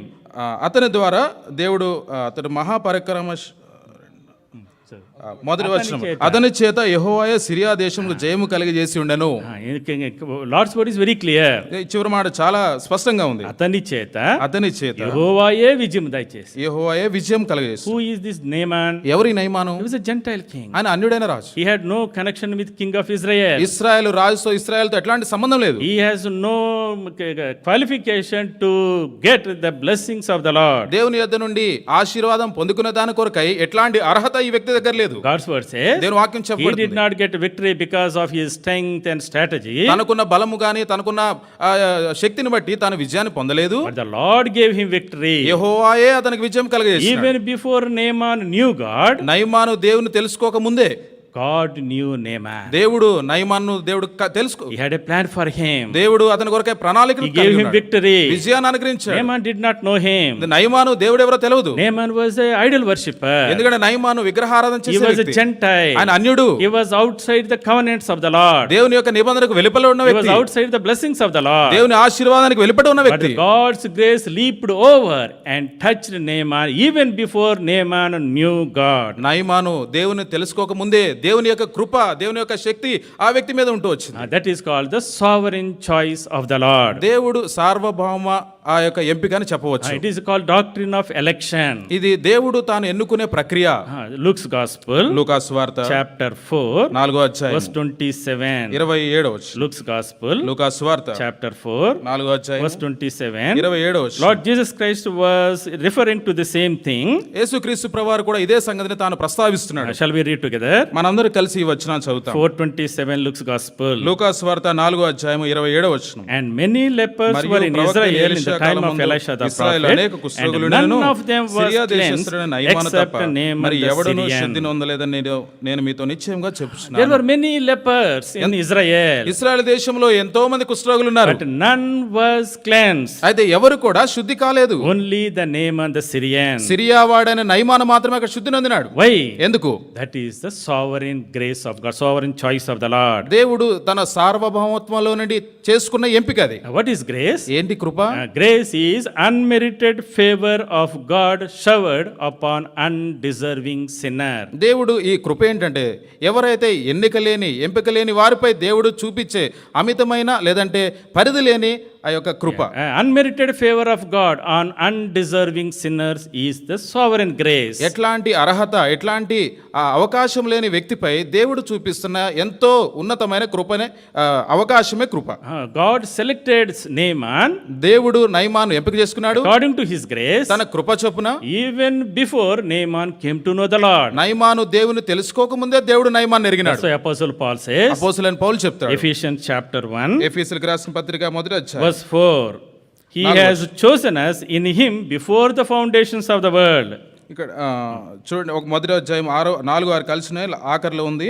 అతని ద్వారా దేవుడు అతడు మహాపరాక్రమ మొదటి వచనం, అతని చేత యెహోవాయే సిరియా దేశంలో జయము కలిగజేసి ఉండెను. Lord's word is very clear. ఈ చివరి మాట చాలా స్పష్టంగా ఉంది. అతని చేత యెహోవాయే విజయం దయచేసి. యెహోవాయే విజయం కలిగజేసి. Who is this Naaman? ఎవరి నయమాను? He was a gentile king. ఆయన అన్యుడైన రాజు. He had no connection with king of Israel. ఇశ్రాయేలు రాజుతో ఇశ్రాయేల్తో ఎట్లాంటి సంబంధం లేదు. He has no qualification to get the blessings of the Lord. దేవుని యొద్ద నుండి ఆశీర్వాదం పొందుకునే దాని కొరకై ఎట్లాంటి అర్హత ఈ వ్యక్తి దగ్గర లేదు. God's word says దేవుని వాక్యం చెప్పబడుతుంది. He did not get victory because of his strength and strategy. తనకున్న బలము గాని తనకున్న శక్తిని బట్టి తాను విజయాన్ని పొందలేదు. But the Lord gave him victory. యెహోవాయే అతనికి విజయం కలుగజేశాడు. Even before Naaman knew God, నయమాను దేవుని తెలుసుకోక ముందే God knew Naaman. దేవుడు నయమాను దేవుడు తెలుసుకో. He had a plan for him. దేవుడు అతని కొరకే ప్రణాళికలు He gave him victory. విజయాన్ని అనుగ్రహించాడు. Naaman did not know him. నయమాను దేవుడు ఎవరో తెలియదు. Naaman was a idol worshipper. ఎందుకంటే నయమాను విగ్రహారాధన చేసే వ్యక్తి. He was వ్యక్తి. a Gentile. ఆయన అన్యుడు. He was outside the covenants of the Lord. దేవుని యొక్క నిబంధనకు వెలుపల ఉన్న వ్యక్తి. He was outside the blessings of the Lord. దేవుని ఆశీర్వాదానికి వెలుపల ఉన్న వ్యక్తి. But God's grace leaped over and touched Naaman even before Naaman knew God. నయమాను దేవుని తెలుసుకోక ముందే దేవుని యొక్క కృప, దేవుని యొక్క శక్తి ఆ వ్యక్తి మీద ఉంటూ వచ్చింది. That is called the sovereign choice of the Lord. దేవుడు సార్వభౌమ ఆ యొక్క ఎంపికని చెప్పవచ్చు. It is called doctrine of election. ఇది దేవుడు తాను ఎన్నుకునే ప్రక్రియ. Luke's gospel, లూకా సువార్త chapter 4, 4వ అధ్యాయం verse 27. 27వ వచనం. Luke's gospel, లూకా సువార్త chapter 4, 4వ అధ్యాయం verse 27. 27వ వచనం. Lord Jesus Christ was referring to the same thing. యేసుక్రీస్తు ప్రభువారు కూడా ఇదే సంగతిని తాను ప్రస్తావిస్తున్నాడు. Shall we read together? మనందరం కలిసి ఈ వచనాన్ని చదువుతాం. 4:27 Luke's gospel. లూకా సువార్త 4వ అధ్యాయం 27వ వచనం. And many lepers were in Israel in the time of Elisha the prophet, and none of them was cleansed except Naaman the Syrian. నేను మీతో నిశ్చయంగా చెప్తున్నాను. There were many lepers in Israel, Israel దేశంలో ఎంతో మంది కుష్ఠరోగులు ఉన్నారు. but none was cleansed. అయితే ఎవరు కూడా శుద్ధి కాలేదు. Only the Naaman the Syrian. Syria వాడైన నయమాను మాత్రమే అక్కడ శుద్ధి నొందినాడు. Why? ఎందుకు? That is the sovereign grace of God, sovereign choice of the Lord. దేవుడు తన సార్వభౌమత్వంలో నుండి చేసుకున్న ఎంపిక అది. What is grace? ఏంటి కృప? Grace is unmerited favor of God showered upon undeserving sinner. దేవుడు ఈ కృప ఏంటంటే ఎవరైతే ఎన్నిక లేని ఎంపిక లేని వారిపై దేవుడు చూపించే అమితమైన లేదంటే పరిధి లేని ఆ యొక్క కృప. Unmerited favor of God on undeserving sinners is the sovereign grace. ఎట్లాంటి అర్హత ఎట్లాంటి ఆ అవకాశం లేని వ్యక్తిపై దేవుడు చూపిస్తున్న ఎంతో ఉన్నతమైన కృపనే అవకాశమే కృప. God selected Naaman. దేవుడు నయమాను ఎంపిక చేసుకున్నాడు according to his grace. తన కృప చొప్పున even before Naaman came to know the Lord. నయమాను దేవుని తెలుసుకోక ముందే దేవుడు నయమాను ఎరిగినాడు. So Apostle Paul says, అపోస్తలుడైన పౌలు చెప్తాడు Ephesians chapter 1, ఎఫెసీయులకు రాసిన పత్రిక మొదటి అధ్యాయం verse 4, he has chosen us in him before the foundations of the world. ఇక్కడ చూడండి, ఒక మొదటి అధ్యాయం 4-6 కలిసిన ఆఖరిలో ఉంది.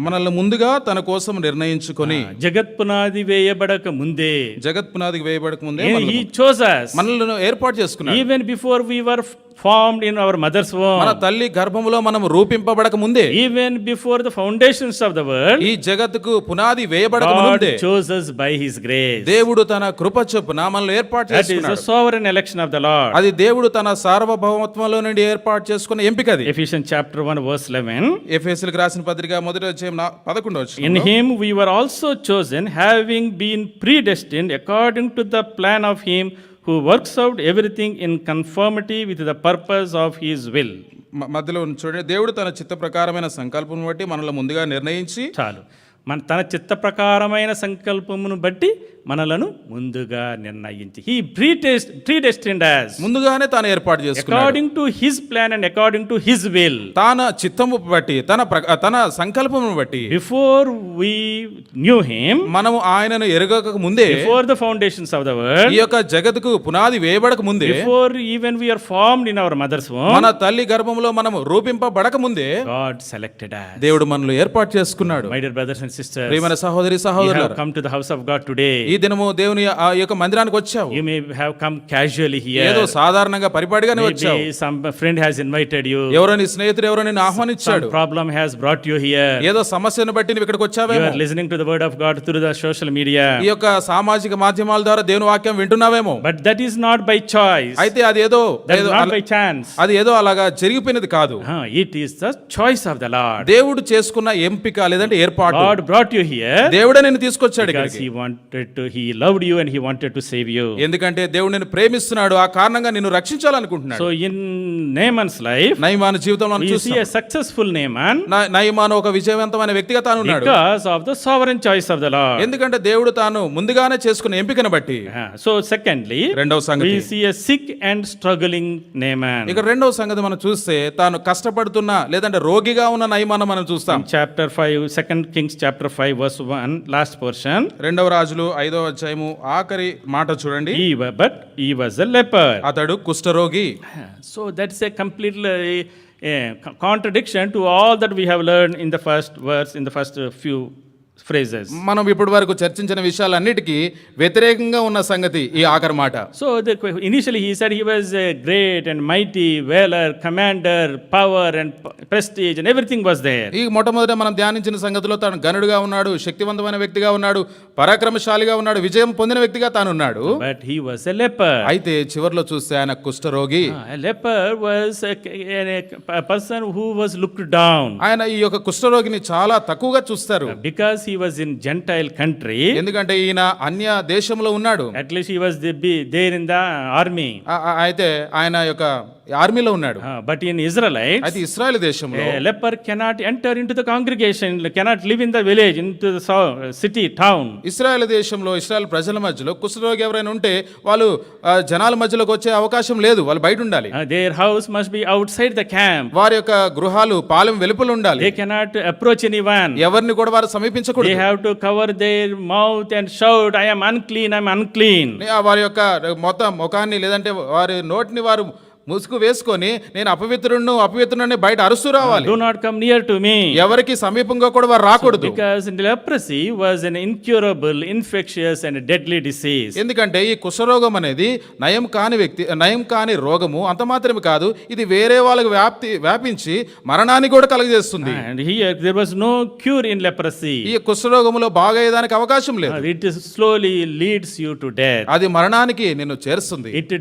మనల్ని ముందుగా తన కోసం నిర్ణయించుకొని జగత్ పునాది వేయబడక ముందే, జగత్ పునాదికి వేయబడక ముందే he chose us మనల్ని ఏర్పాటు చేసుకున్నాడు. even before we were formed in our mother's womb. మన తల్లి గర్భములో మనం రూపింపబడక ముందే, even before the foundations of the world, ఈ జగత్తుకు పునాది వేయబడక God ముందే chose us by his grace. దేవుడు తన కృప చొప్పున మనల్ని ఏర్పాటు That is the చేసుకున్నాడు. sovereign election of the Lord. అది దేవుడు తన సార్వభౌమత్వంలో నుండి ఏర్పాటు చేసుకున్న ఎంపిక అది. Ephesians chapter 1 verse 11, ఎఫెసీయులకు రాసిన పత్రిక మొదటి అధ్యాయం 11వ వచనం. in him we were also chosen, having been predestined according to the plan of him who works out everything in conformity with the purpose of his will. మధ్యలో చూడండి, దేవుడు తన చిత్త ప్రకారమైన సంకల్పం బట్టి మనల్ని ముందుగా నిర్ణయించి చాలు, తన చిత్త ప్రకారమైన సంకల్పమును బట్టి మనలను ముందుగా నిర్ణయించి he predestined us, ముందుగానే తాను ఏర్పాటు చేసుకున్నాడు. according to his plan and according to his will. తన చిత్తము బట్టి తన సంకల్పమును బట్టి Before we knew him, మనము ఆయనను ఎరగక ముందే, before the foundations of the world, ఈ యొక్క జగత్తుకు పునాది వేయబడక ముందే, before even we are formed in our mother's womb, మన తల్లి గర్భంలో మనము రూపింపబడక ముందే God selected us. దేవుడు మనల్ని ఏర్పాటు చేసుకున్నాడు. My dear brothers and sisters, ప్రియమైన సహోదరి you సహోదరులారా, have come to the house of God today. ఈ దినము దేవుని ఆ యొక్క మందిరానికి వచ్చావు. You may have come casually ఏదో here. సాధారణంగా పరిపాడిగానే వచ్చావు. Maybe some friend has invited you. ఎవరో నీ స్నేహితుడు ఎవరో నిన్ను ఆహ్వానించాడు. Some problem has brought you here. ఏదో సమస్యను బట్టి నువ్వు ఇక్కడికి You వచ్చావేమో. are listening to the word of God through the social media. ఈ యొక్క సామాజిక మాధ్యమాల ద్వారా దేవుని వాక్యం వింటున్నావేమో. But that is not by choice. అయితే అది ఏదో That is not by chance. అది ఏదో అలాగా జరిగిపోయినది కాదు. It is the choice of the Lord. దేవుడు చేసుకున్న ఎంపిక లేదంటే ఏర్పాటు. God brought you here దేవుడే నిన్ను తీసుకొచ్చాడు because ఇక్కడికి. He loved you and He wanted to save you. ఎందుకంటే దేవుడు నిన్ను ప్రేమిస్తున్నాడు, ఆ కారణంగా నిన్ను రక్షించాలనుకుంటున్నాడు. So in Naaman's life, నయమాను జీవితంలో మనం we see చూస్తాం. a successful Naaman నయమాను ఒక విజయవంతమైన వ్యక్తిగా తాను ఉన్నాడు. because of the sovereign choice of the Lord. ఎందుకంటే దేవుడు తాను ముందుగానే చేసుకున్న ఎంపికను బట్టి. So secondly, రెండవ సంగతి, we see a sick and struggling Naaman. ఇక రెండవ సంగతి మనం చూస్తే తాను కష్టపడుతున్న లేదంటే రోగిగా ఉన్న నయమాను మనం చూస్తాం. In chapter 5, 2 Kings chapter 5 verse 1, last portion. రెండవ రాజులు 5వ అధ్యాయము ఆఖరి మాట చూడండి. But he was a leper. అతడు కుష్ఠరోగి. So that's a completely contradiction to all that we have learned in the first verse, in the first few phrases. మనం ఇప్పటి వరకు చర్చించిన విషయాలన్నిటికీ వ్యతిరేకంగా ఉన్న సంగతి ఈ ఆఖరి మాట. So initially he said he was a great and mighty valor, commander, power and prestige and everything was there. ఈ మొట్టమొదట మనం ధ్యానించిన సంగతిలో తాను గనుడుగా ఉన్నాడు, శక్తివంతమైన వ్యక్తిగా ఉన్నాడు, పరాక్రమశాలిగా ఉన్నాడు, విజయం పొందిన వ్యక్తిగా తాను ఉన్నాడు. But he was a leper. అయితే చివర్లో చూస్తే ఆయన కుష్ఠరోగి. A leper was a person who was looked down. ఆయన ఈ యొక్క కుష్ఠరోగిని చాలా తక్కువగా చూస్తారు. Because he was in Gentile country. ఎందుకంటే ఈయన అన్య దేశంలో ఉన్నాడు. At least he was there in the army. అయితే ఆయన యొక్క ఆర్మీలో ఉన్నాడు. But in Israelites, అయితే ఇశ్రాయేలు దేశంలో a leper cannot enter into the congregation, cannot live in the village, into the city, town. ఇశ్రాయేలు దేశంలో ఇశ్రాయేల్ ప్రజల మధ్యలో కుష్ఠరోగి ఎవరైనా ఉంటే వాళ్ళు జనాల మధ్యలోకి వచ్చే అవకాశం లేదు, వాళ్ళు బయట ఉండాలి. Their house must be outside the camp. వారి యొక్క గృహాలు పాలెం వెలుపల ఉండాలి. They cannot approach anyone. ఎవరిని కూడా వారు సమీపించకూడదు. They have to cover their mouth and shout, I am unclean, I am unclean. వారి యొక్క మొత్తం ముఖాన్ని లేదంటే వారి నోటిని వారు ముసుగు వేసుకొని నేను అపవిత్రుడిని బయట అరుస్తూ రావాలి. Do not come near to me. ఎవరికి సమీపంగా కూడా వారు రాకూడదు. Because leprosy was an incurable, infectious and deadly disease. ఎందుకంటే ఈ కుష్ఠరోగం అనేది నయం కాని రోగము. అంత మాత్రమే కాదు, ఇది వేరే వాళ్ళకి వ్యాపించి మరణాన్ని కూడా కలుగజేస్తుంది. And here there was no cure in leprosy. ఈ కుష్ఠరోగములో బాగయ్యేదానికి అవకాశం లేదు. It slowly leads you to death. అది మరణానికి నిన్ను చేరుస్తుంది. It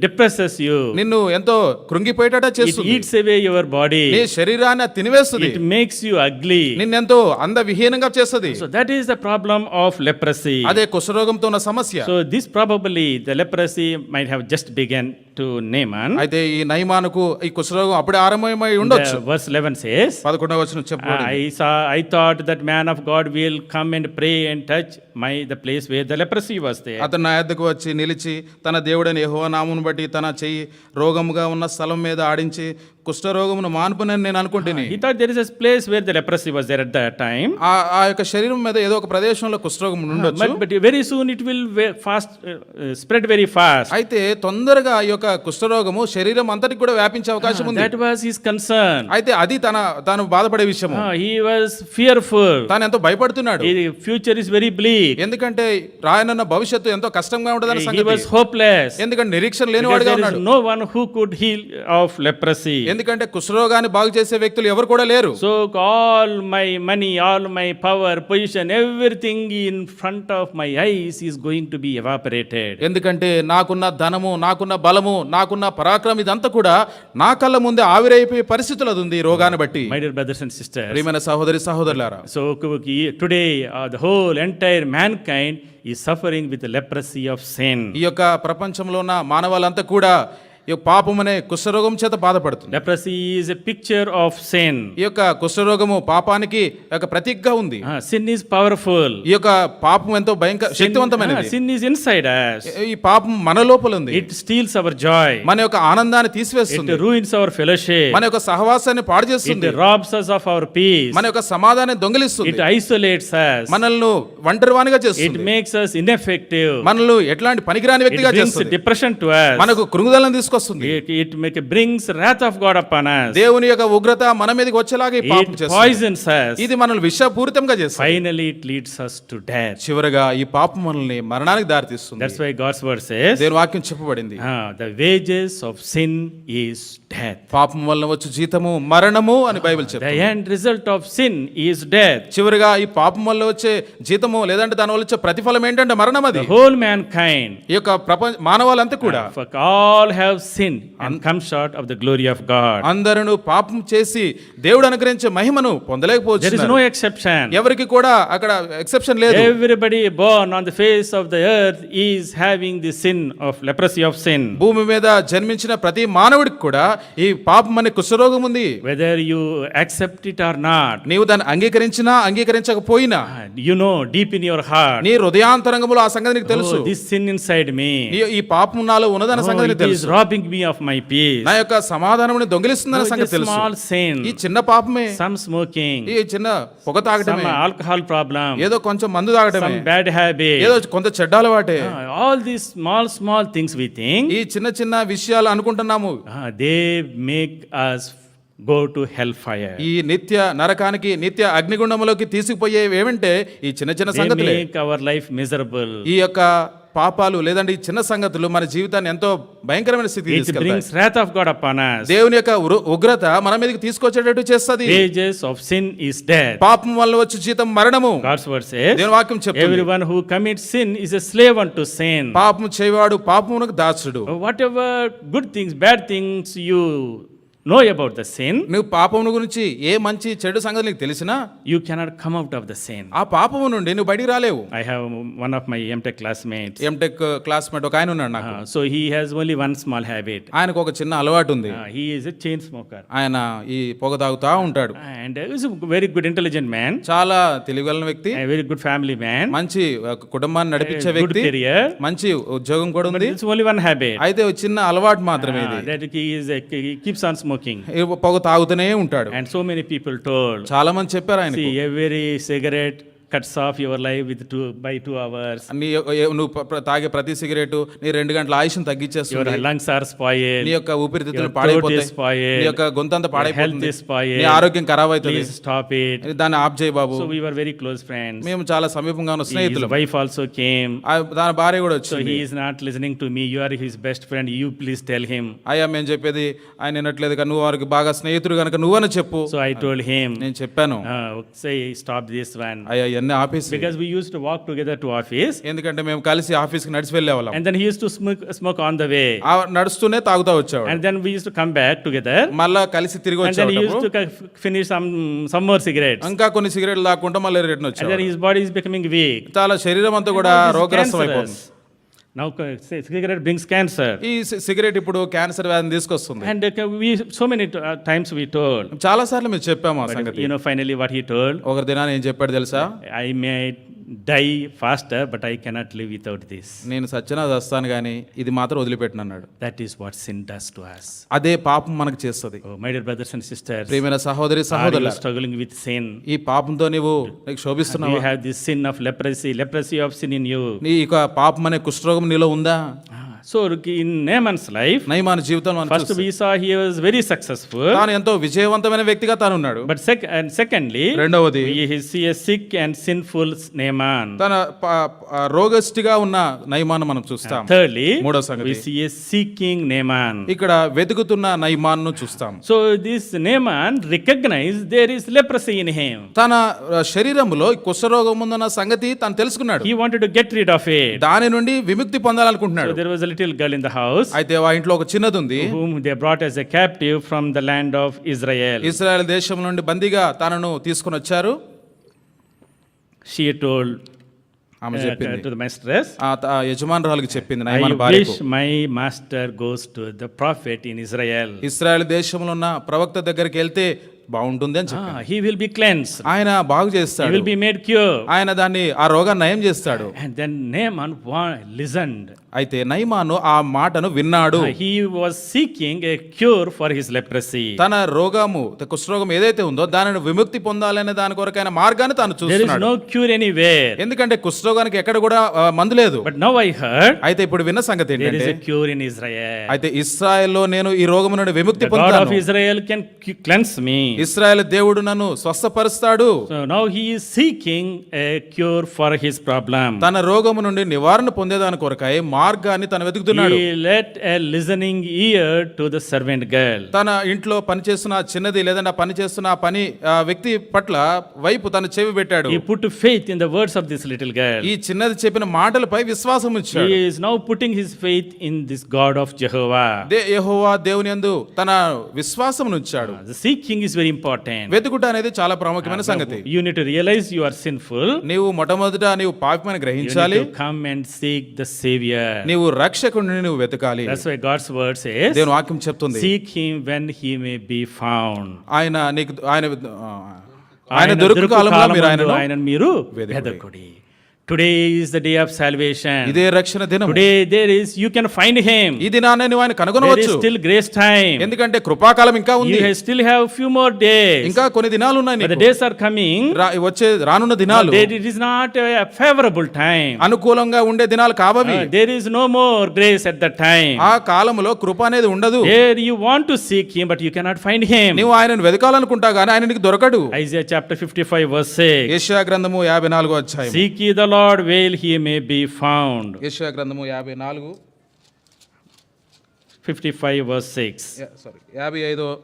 depresses you. నిన్ను ఎంతో కృంగిపోయేటట్టు It చేస్తుంది. eats away your body. నీ శరీరాన్ని తినివేస్తుంది. It makes you ugly. నిన్నెంతో అందవిహీనంగా చేస్తుంది. So that is the problem of leprosy. అదే కుష్ఠరోగంతో ఉన్న సమస్య. So this probably the leprosy might have just begun to Naaman. అయితే ఈ నయమానుకు ఈ కుష్ఠరోగం అప్పుడే ఆరంభమై ఉండొచ్చు. Verse 11 says, 11వ వచనం చెప్పబడింది. I thought that man of God will come and pray and touch the place where the leprosy was there. అతను నా యొద్దకు వచ్చి నిలిచి తన దేవుడైన యెహోవా నామమును బట్టి తన చెయ్యి రోగముగా ఉన్న స్థలం మీద ఆడించి కుష్ఠరోగమును మాన్పునని నేను అనుకుంటుని. He thought there is a place where the leprosy was there at that time. ఆ యొక్క శరీరం మీద ఏదో ఒక ప్రదేశంలో కుష్ఠరోగం ఉండొచ్చు. But very soon it will spread very fast. అయితే తొందరగా ఈ యొక్క కుష్ఠరోగము శరీరం అంతటికి కూడా వ్యాపించే అవకాశం ఉంది. That was his concern. అయితే అది తాను బాధపడే విషయము. He was fearful. తాను ఎంతో భయపడుతున్నాడు. The future is very bleak. ఎందుకంటే రాయనున్న భవిష్యత్తు ఎంతో కష్టంగా ఉంటదన్న He సంగతి. was hopeless. ఎందుకంటే నిరీక్షణ లేనివాడుగా There ఉన్నాడు. is no one who could heal of leprosy. ఎందుకంటే కుష్ఠరోగాన్ని బాగు చేసే వ్యక్తులు ఎవరు కూడా లేరు. So all my money, all my power, position, everything in front of my eyes is going to be evaporated. ఎందుకంటే నాకున్న ధనము, నాకున్న బలము, నాకున్న పరాక్రమం ఇదంతా కూడా నా కళ్ళ ముందే ఆవిరైపోయే పరిస్థితులు అది ఉంది రోగాన్ని బట్టి. My dear brothers and sisters. ప్రియమైన సహోదరులారా. So today the whole entire mankind is suffering with the leprosy of sin. ఈ యొక్క ప్రపంచంలో ఉన్న మానవాళంతా కూడా ఈ పాపం అనే కుష్ఠరోగం చేత బాధపడుతుంది. Leprosy is a picture of sin. ఈ యొక్క కుష్ఠరోగము పాపానికి ఒక ప్రతీకగా ఉంది. Sin is powerful. ఈ యొక్క పాపం ఎంతో శక్తివంతమైనది. Sin is inside us. ఈ పాపం మన లోపల ఉంది. It steals our joy. మన యొక్క ఆనందాన్ని తీసివేస్తుంది. It ruins our fellowship. మన యొక్క సహవాసాన్ని పాడు చేస్తుంది. It robs us of our peace. మన యొక్క సమాధానాన్ని దొంగిలిస్తుంది. It isolates us. మనల్ని ఒంటరివానిగా చేస్తుంది. It makes us ineffective. మనల్ని ఎట్లాంటి పనికిరాని వ్యక్తిగా చేస్తుంది. It brings depression to us. మనకు కృంగుదలను తీసుకొస్తుంది. It brings wrath of God upon us. దేవుని యొక్క ఉగ్రత మన మీదకి వచ్చేలాగా ఈ పాపం It చేస్తుంది. poisons us. ఇది మనల్ని విషపూరితంగా చేస్తుంది. Finally, it leads us to death. చివరగా ఈ పాపం మనల్ని మరణానికి దారితీస్తుంది. That's why God's word says, దేవుని వాక్యం చెప్పబడింది, the wages of sin is death. పాపం వలన వచ్చు జీతము మరణము అని బైబిల్ The చెప్తుంది. end result of sin is death. చివరిగా ఈ పాపం వల్ల వచ్చే జీతము లేదంటే దాని వల్ల వచ్చే ప్రతిఫలం ఏంటంటే మరణం. అది The whole mankind, ఈ యొక్క మానవాళంతా కూడా for all have sinned and come short of the glory of God. అందరూ పాపం చేసి దేవుడు అనుగ్రహించే మహిమను There is పొందలేకపోతున్నారు. no exception. ఎవరికి కూడా అక్కడ ఎక్సెప్షన్ లేదు. Everybody born on the face of the earth is having the sin of leprosy of sin. భూమి మీద జన్మించిన ప్రతి మానవుడికి కూడా ఈ పాపం అనే కుష్ఠరోగం ఉంది. Whether you accept it or not, నీవు దాన్ని అంగీకరించినా అంగీకరించకపోయినా you know deep in your heart, నీ హృదయాంతరంగంలో ఆ సంగతి నీకు తెలుసు. oh, this sin inside me, ఈ పాపం నాలో ఉన్నదన్న oh, సంగతి నీకు it is తెలుసు. robbing me of my peace. నా యొక్క సమాధానముని దొంగిలిస్తుందన్న Oh, సంగతి it's a తెలుసు. small sin, ఈ చిన్న పాపమే, some smoking, ఈ చిన్న పొగ some తాగటమే, alcohol problem, ఏదో కొంచెం మందు తాగటమే, some bad habit. ఏదో కొంత చెడ్డ అలవాటే. All these small things we think, ఈ చిన్న చిన్న విషయాలు అనుకుంటున్నాము. they make us go to hellfire. ఈ నిత్య నరకానికి నిత్య అగ్నిగుండములోకి తీసుకుపోయేవి ఏమంటే ఈ చిన్న చిన్న They సంగతులే. make our life miserable. ఈ యొక్క పాపాలు లేదంటే ఈ చిన్న సంగతులు మన జీవితాన్ని ఎంతో భయంకరమైన స్థితికి It తీసుకెళ్తాయి. brings wrath of God upon us. దేవుని యొక్క ఉగ్రత మన మీదకి తీసుకొచ్చేటట్టు చేస్తది. Wages of sin is death. పాపం వల్ల వచ్చే జీతం మరణము. God's word says, దేవుని వాక్యం చెప్తుంది, everyone who commits sin is a slave unto sin. పాపము చేయవాడు పాపమునకు దాసుడు. Whatever good things, bad things you know about the sin, నువ్వు పాపము గురించి ఏ మంచి చెడు సంగతి నీకు తెలిసినా you cannot come out of the sin. ఆ పాపము నుండి నువ్వు బయటికి రాలేవు. I have one of my MTech classmates. MTech classmate ఒక ఆయన ఉన్నాడు నాకు. So he has only one small habit. ఆయనకు ఒక చిన్న అలవాటు ఉంది. He is a chain smoker. ఆయన ఈ పొగ తాగుతా ఉంటాడు. And he is a very good intelligent man, చాలా తెలివిగల వ్యక్తి, a very good family man, మంచి కుటుంబాన్ని నడిపించే good వ్యక్తి, career. మంచి ఉద్యోగం కూడా But ఉంది. it's only one habit. అయితే ఒక చిన్న అలవాటు మాత్రమే ఇది. That he keeps on smoking. ఈ పొగ తాగుతూనే ఉంటాడు. And so many people told, చాలా మంది చెప్పారు ఆయనకు, see, every cigarette cuts off your life by 2 hours. నువ్వు తాగే ప్రతి సిగరెట్ నీ 2 గంటల ఆయుష్ను తగ్గించేస్తుంది. Your lungs are spoiled. నీ యొక్క ఊపిరితిత్తులు Your throat పాడైపోతాయి. is spoiled. నీ యొక్క గొంతంతా Your health పాడైపోతుంది. is spoiled. నీ ఆరోగ్యం ఖరాబ్ అవుతుంది. Please stop it. దాన్ని ఆప్ చేయి బాబు. So we were very close friends. మేము చాలా సమీపంగా ఉన్న His స్నేహితులు. wife also came. దాని భార్య కూడా So వచ్చింది. he is not listening to me. You are his best friend. You please tell him. అయ్యా మేము చెప్పేది ఆయన వినట్లేదు కనుక నువ్వు వారికి బాగా స్నేహితుడు కనుక నువ్వని చెప్పు. So I told him, నేను చెప్పాను, say stop this one. అయ్యా ఇవన్నీ ఆపేసి. Because we used to walk together to office. ఎందుకంటే మేము కలిసి ఆఫీస్కి నడిచి వెళ్ళేవాళ్ళం. And then he used to smoke on the way. నడుస్తూనే తాగుతా వచ్చేవాడు. And then we used to come back together. మళ్ళా కలిసి తిరిగి And then he వచ్చేవాడు. used to finish some more cigarettes. ఇంకా కొన్ని సిగరెట్లు తాకుంటా మళ్ళీ రిటర్న్ And then వచ్చేవాడు. his body is becoming weak. చాలా శరీరం అంతా కూడా Now it is రోగగ్రస్తం cancerous. అయిపోతుంది. Now cigarette brings cancer. ఈ సిగరెట్ ఇప్పుడు క్యాన్సర్ వ్యాధిని తీసుకొస్తుంది. And we so many times we told. చాలా సార్లు మేము చెప్పాము ఆ But సంగతి. finally what he told, ఒక దినాన్ని ఏం చెప్పాడు తెలుసా? I may die faster, but I cannot live without this. నేను సచ్చినా చస్తాను కానీ ఇది మాత్రం వదిలిపెట్టను అన్నాడు. That is what sin does to us. అదే పాపం మనకు చేస్తుంది. Oh, my dear brothers and sisters, ప్రియమైన సహోదరి are సహోదరుల, you struggling with sin? ఈ పాపంతో నీవు నీకు Do శోభిస్తున్నావా? you have this sin of leprosy of sin in you? నీ ఇక పాపం అనే కుష్ఠరోగం నీలో ఉందా? So in Naaman's life, నయమాను జీవితంలో మనం first చూస్తాం. we saw he was very successful. తాను ఎంతో విజయవంతమైన వ్యక్తిగా తాను ఉన్నాడు. But secondly, రెండవది we see a sick and sinful Naaman. తన రోగష్టిగా ఉన్న నయమాను మనం చూస్తాం. Thirdly, మూడో సంగతి, we see a seeking Naaman. ఇక్కడ వెతుకుతున్న నయమాన్ను చూస్తాం. So this Naaman recognized there is leprosy in him. తన శరీరంలో కుష్ఠరోగం ఉందన్న సంగతి తను తెలుసుకున్నాడు. He wanted to get rid of it. దాని నుండి విముక్తి So పొందాలనుకుంటున్నాడు. there was a little girl in the house అయితే ఆ ఇంట్లో ఒక చిన్నది ఉంది, whom they brought as a captive from the land of Israel. Israel దేశం నుండి బందీగా తనను తీసుకుని వచ్చారు. She told ఆమె చెప్పింది, to the mistress, ఆ యజమానురాలికి చెప్పింది I నయమాను భార్యకు, wish my master goes to the prophet in Israel. Israel దేశంలో ఉన్న ప్రవక్త దగ్గరికి వెళ్తే బాగుంటుంది అని చెప్పి. He will be cleansed. ఆయన బాగు He చేస్తాడు, will be made cure. ఆయన దాన్ని ఆ రోగాన్ని నయం చేస్తాడు. And then Naaman listened. అయితే నయమాను ఆ మాటను విన్నాడు. He was seeking a cure for his leprosy. తన రోగము కుష్ఠరోగం ఏదైతే ఉందో దానిని విముక్తి పొందాలనే దాని కొరకైన మార్గాన్ని తాను There is చూస్తున్నాడు. no cure anywhere. ఎందుకంటే కుష్ఠరోగానికి ఎక్కడ కూడా మందు లేదు. But now I heard అయితే ఇప్పుడు విన్న సంగతి there is ఏంటంటే a cure in Israel. అయితే ఇశ్రాయేల్లో నేను ఈ రోగము నుండి విముక్తి The God of పొందుతాను. Israel can cleanse me. Israel దేవుడు నన్ను స్వస్థపరుస్తాడు. So now he is seeking a cure for his problem. తన రోగము నుండి నివారణ పొందేదాని కొరకై మార్గాన్ని తను వెతుకుతున్నాడు. He let a listening ear to the servant girl. తన ఇంట్లో పనిచేస్తున్న ఆ చిన్నది లేదంటే ఆ పనిచేస్తున్న ఆ పని ఆ వ్యక్తి పట్ల వైపు తన చెవి పెట్టాడు. He put faith in the words of this little girl. ఈ చిన్నది చెప్పిన మాటలపై విశ్వాసం ఉంచాడు. He is now putting his faith in this God of Jehovah. యెహోవా దేవుని యందు తన విశ్వాసం ఉంచాడు. The seeking is very important. వెతుకుట అనేది చాలా ప్రాముఖ్యమైన సంగతి. You need to realize you are sinful. నీవు మొట్టమొదట నీవు పాపమని You గ్రహించాలి. need to come and seek the Savior. నీవు రక్షకుడిని నువ్వు వెతకాలి. That's why God's word says, దేవుని వాక్యం చెప్తుంది seek him when he may be found. ఆయన దొరుకు కాలంలో మీరు ఆయనను మీరు వెదకుడి. వెదకుడి. Today is the day of salvation. ఇదే రక్షణ దినం. Today there is, you can find him. ఈ దినాన్ని నువ్వు ఆయన There is కనుగొనవచ్చు. still grace time. ఎందుకంటే కృపాకాలం ఇంకా ఉంది. You still have few more days. ఇంకా కొన్ని దినాలు ఉన్నాయి But the నీకు. days are coming. వచ్చే రానున్న దినాలు It is not a favorable time. అనుకూలంగా ఉండే దినాలు కావవి. There is no more grace at that time. ఆ కాలంలో కృప అనేది ఉండదు. There you want to seek him, but you cannot find him. నువ్వు ఆయనను వెతకాలనుకుంటా గానీ ఆయన నీకు దొరకడు. Isaiah chapter 55 verse 6. యెషయా గ్రంథము 54వ అధ్యాయం. Seek ye the Lord while he may be found. యెషయా గ్రంథము 54 55 verse 6. 55:6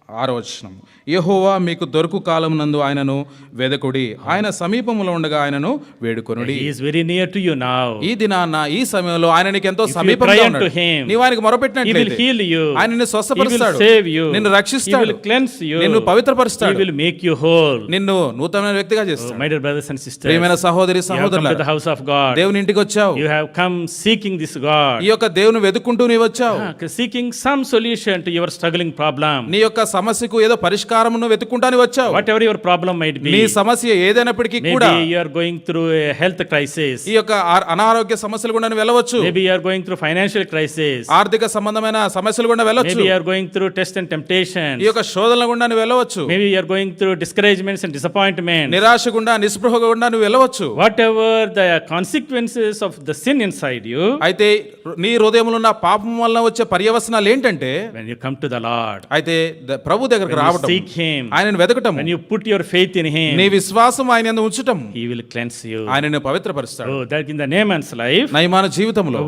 వచనం. యెహోవా మీకు దొరుకు కాలం నందు ఆయనను వెదకుడి, ఆయన సమీపములో ఉండగా ఆయనను వేడుకొనుడి. He is very near to you now. ఈ దినాన ఈ సమయంలో ఆయన నీకు ఎంతో If you సమీపంగా cry ఉన్నాడు. unto him, నీవు ఆయనకు He will మొరపెట్టినట్లయితే heal you. ఆయన నిన్ను He will స్వస్థపరుస్తాడు, save you. నిన్ను He రక్షిస్తాడు, will cleanse you. నిన్ను He పవిత్రపరుస్తాడు, will make you whole. నిన్ను నూతనమైన వ్యక్తిగా చేస్తాడు. My dear brothers and sisters, ప్రియమైన సహోదరి you have come to the సహోదరులారా, house of God. దేవుని ఇంటికి వచ్చావు. You have come seeking this God. ఈ యొక్క దేవుని వెతుక్కుంటూ నీవు వచ్చావు. Seeking some solution to your struggling problem. నీ యొక్క సమస్యకు ఏదో పరిష్కారమును వెతుక్కుంటాని వచ్చావు. Whatever your problem might be. నీ సమస్య ఏదైనప్పటికీ కూడా Maybe you are going through a health crisis. ఈ యొక్క అనారోగ్య సమస్యలు గుండా నువ్వు వెళ్ళవచ్చు. Maybe you are going through financial crisis. ఆర్థిక సంబంధమైన సమస్యలు గుండా వెళ్ళవచ్చు. Maybe you are going through tests and temptations. ఈ యొక్క శోధనల గుండా నువ్వు వెళ్ళవచ్చు. Maybe you are going through discouragements and disappointments. నిరాశ గుండా నిస్పృహ గుండా నువ్వు వెళ్ళవచ్చు. Whatever the consequences of the sin inside you, అయితే నీ హృదయంలో ఉన్న పాపం వల్ల వచ్చే పర్యవసనాలు ఏంటంటే, when you come to the Lord, అయితే ప్రభు దగ్గరకు when you రావటం, seek him, ఆయనను వెతకటం, when you put your faith in him, నీ విశ్వాసం ఆయన యందు ఉంచటం, he will cleanse you. ఆయనను పవిత్రపరుస్తాడు. Oh, that in the Naaman's life, నయమాన జీవితంలో